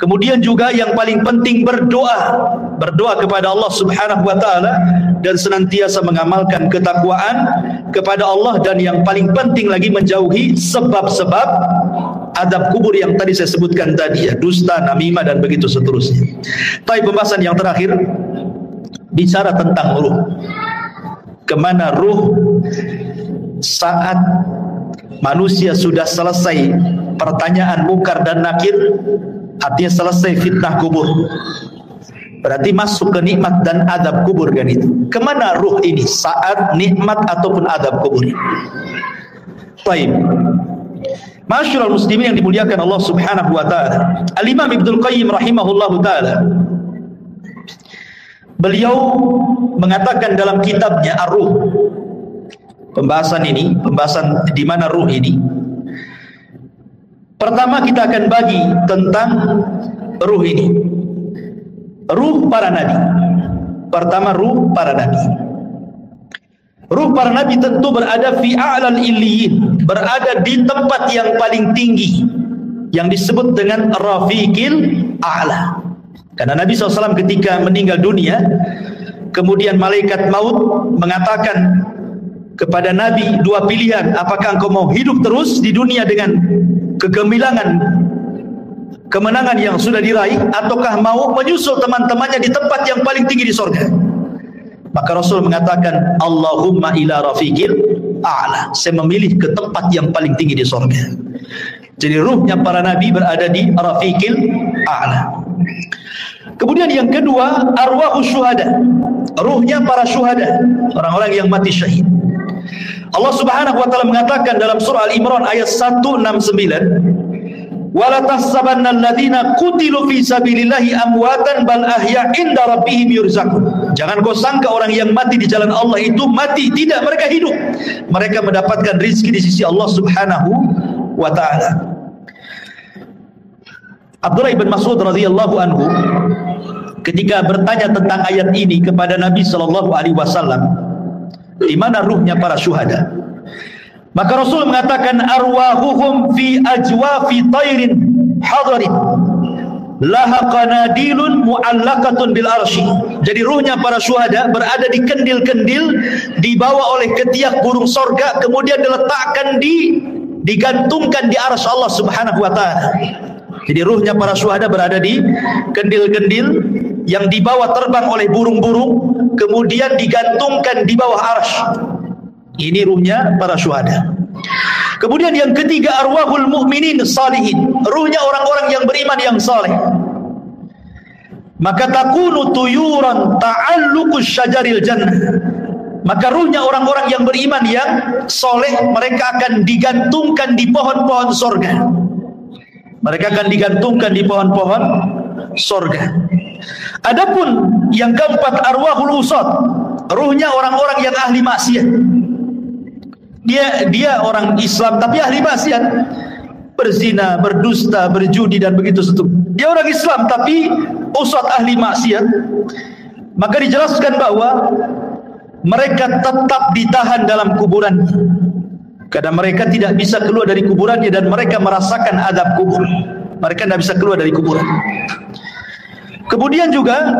Kemudian juga yang paling penting berdoa kepada Allah Subhanahu wa taala dan senantiasa mengamalkan ketakwaan kepada Allah, dan yang paling penting lagi menjauhi sebab-sebab azab kubur yang tadi saya sebutkan tadi, ya, dusta, namimah dan begitu seterusnya. Tapi pembahasan yang terakhir bicara tentang ruh. Kemana ruh saat manusia sudah selesai pertanyaan mungkar dan nakir, artinya selesai fitnah kubur, berarti masuk ke nikmat dan adab kubur, kan itu. Kemana ruh ini saat nikmat ataupun adab kubur? Baik, masyaallah muslimin yang dimuliakan Allah Subhanahu wa taala, Al-Imam Ibnul Qayyim rahimahullahu taala, beliau mengatakan dalam kitabnya Ar-Ruh, pembahasan di mana ruh ini. Pertama kita akan bagi tentang ruh ini. Ruh para nabi. Pertama, ruh para nabi. Ruh para nabi tentu berada fi a'lal illiyin, berada di tempat yang paling tinggi yang disebut dengan rafiqil a'la. Karena Nabi SAW ketika meninggal dunia, kemudian malaikat maut mengatakan kepada Nabi dua pilihan, apakah engkau mau hidup terus di dunia dengan kegemilangan kemenangan yang sudah diraih, ataukah mau menyusul teman-temannya di tempat yang paling tinggi di sorga? Maka Rasul mengatakan, Allahumma ila rafiqil a'la, saya memilih ke tempat yang paling tinggi di sorga. Jadi ruhnya para nabi berada di rafiqil a'la. Kemudian yang kedua, arwahus syuhada, ruhnya para syuhada, orang-orang yang mati syahid. Allah Subhanahu wa taala mengatakan dalam surah Al-Imran ayat 169, wala tahsabanna alladziina qutilu fi sabilillahi amwatan bal ahya' inda rabbihim yurzaqun. Jangan kau sangka orang yang mati di jalan Allah itu mati, tidak, mereka hidup. Mereka mendapatkan rezeki di sisi Allah Subhanahu wa taala. Abdullah bin Mas'ud radhiyallahu anhu ketika bertanya tentang ayat ini kepada Nabi sallallahu alaihi wasallam, di mana ruhnya para syuhada? Maka Rasul mengatakan, arwahuhum fi ajwafi tairin hadarin laha qanadilun mu'allaqatun bil arsy. Jadi ruhnya para syuhada berada di kendil-kendil, dibawa oleh ketiak burung sorga, kemudian diletakkan digantungkan di arsy Allah Subhanahu wa taala. Jadi ruhnya para syuhada berada di kendil-kendil yang dibawa terbang oleh burung-burung, kemudian digantungkan di bawah arsy. Ini ruhnya para syuhada. Kemudian yang ketiga, arwahul mu'minin salihin, ruhnya orang-orang yang beriman yang saleh. Maka takunu tuyuran ta'alluqus syajaril jannah, maka ruhnya orang-orang yang beriman yang soleh, mereka akan digantungkan di pohon-pohon sorga. Mereka akan digantungkan di pohon-pohon sorga. Adapun yang keempat, arwahul usad, ruhnya orang-orang yang ahli maksiat. Dia orang Islam tapi ahli maksiat, berzina, berdusta, berjudi dan begitu seterusnya. Dia orang Islam tapi usad ahli maksiat. Maka dijelaskan bahwa mereka tetap ditahan dalam kuburan, karena mereka tidak bisa keluar dari kuburannya dan mereka merasakan azab kubur. Mereka tidak bisa keluar dari kuburan. Kemudian juga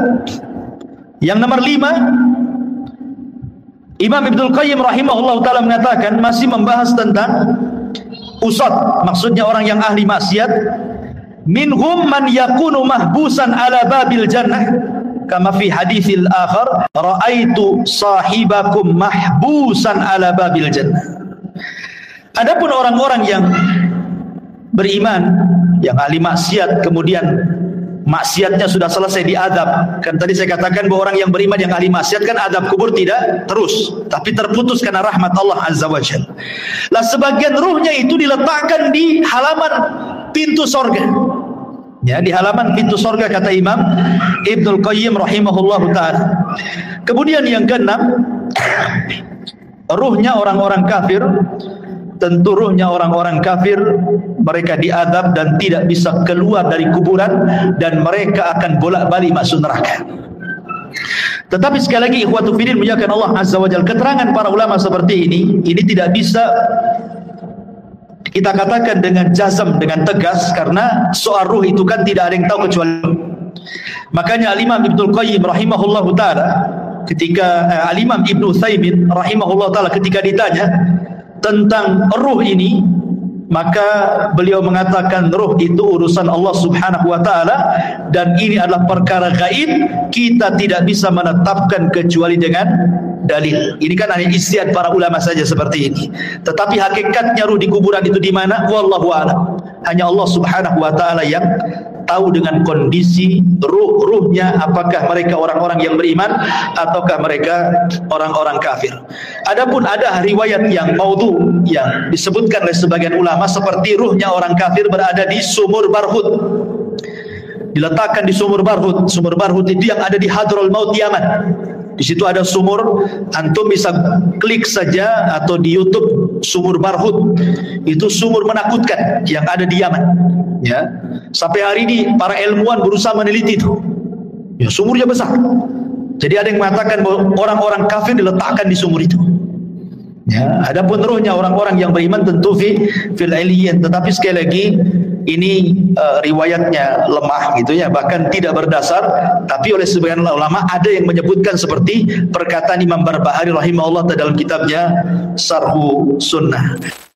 yang nomor 5, Imam Ibnul Qayyim rahimahullah ta'ala mengatakan, masih membahas tentang usad, maksudnya orang yang ahli maksiat. Minhum man yakunu mahbusan ala babil jannah kama fi haditsil akhar ra'aitu sahibakum mahbusan ala babil jannah. Adapun orang-orang yang beriman, yang ahli maksiat, kemudian maksiatnya sudah selesai diadab. Kan tadi saya katakan bahwa orang yang beriman yang ahli maksiat kan adab kubur tidak terus, tapi terputus karena rahmat Allah Azza wa Jalla. Lah sebagian ruhnya itu diletakkan di halaman pintu sorga. Ya, di halaman pintu sorga kata Imam Ibnul Qayyim rahimahullah ta'ala. Kemudian yang keenam, ruhnya orang-orang kafir. Tentu ruhnya orang-orang kafir, mereka diadab dan tidak bisa keluar dari kuburan, dan mereka akan bolak-balik masuk neraka. Tetapi sekali lagi ikhwatu fillah muliakan Allah Azza wa Jalla, keterangan para ulama seperti ini tidak bisa kita katakan dengan jazam, dengan tegas, karena soal ruh itu kan tidak ada yang tahu kecuali. Makanya Al-Imam Ibnul Qayyim rahimahullahu ta'ala ketika Al-Imam Ibnu Utsaimin rahimahullahu ta'ala ketika ditanya tentang ruh ini, maka beliau mengatakan ruh itu urusan Allah Subhanahu wa ta'ala, dan ini adalah perkara gaib, kita tidak bisa menetapkan kecuali dengan dalil. Ini kan hanya ijtihad para ulama saja seperti ini. Tetapi hakikatnya ruh di kuburan itu di mana? Wallahu a'lam. Hanya Allah Subhanahu wa ta'ala yang tahu dengan kondisi ruhnya, apakah mereka orang-orang yang beriman ataukah mereka orang-orang kafir. Adapun ada riwayat yang maudhu yang disebutkan oleh sebagian ulama seperti ruhnya orang kafir berada di sumur Barhut, diletakkan di sumur Barhut. Sumur Barhut itu yang ada di Hadrul Maut Yaman. Di situ ada sumur, antum bisa klik saja atau di YouTube sumur Barhut. Itu sumur menakutkan yang ada di Yaman. Ya, sampai hari ini para ilmuwan berusaha meneliti itu. Ya, sumurnya besar. Jadi ada yang mengatakan bahwa orang-orang kafir diletakkan di sumur itu. Ya, adapun ruhnya orang-orang yang beriman tentu fil aliyyin, tetapi sekali lagi ini riwayatnya lemah gitu ya, bahkan tidak berdasar. Tapi oleh sebagian ulama ada yang menyebutkan seperti perkataan Imam Barbahari rahimahullah dalam kitabnya Syarhu Sunnah.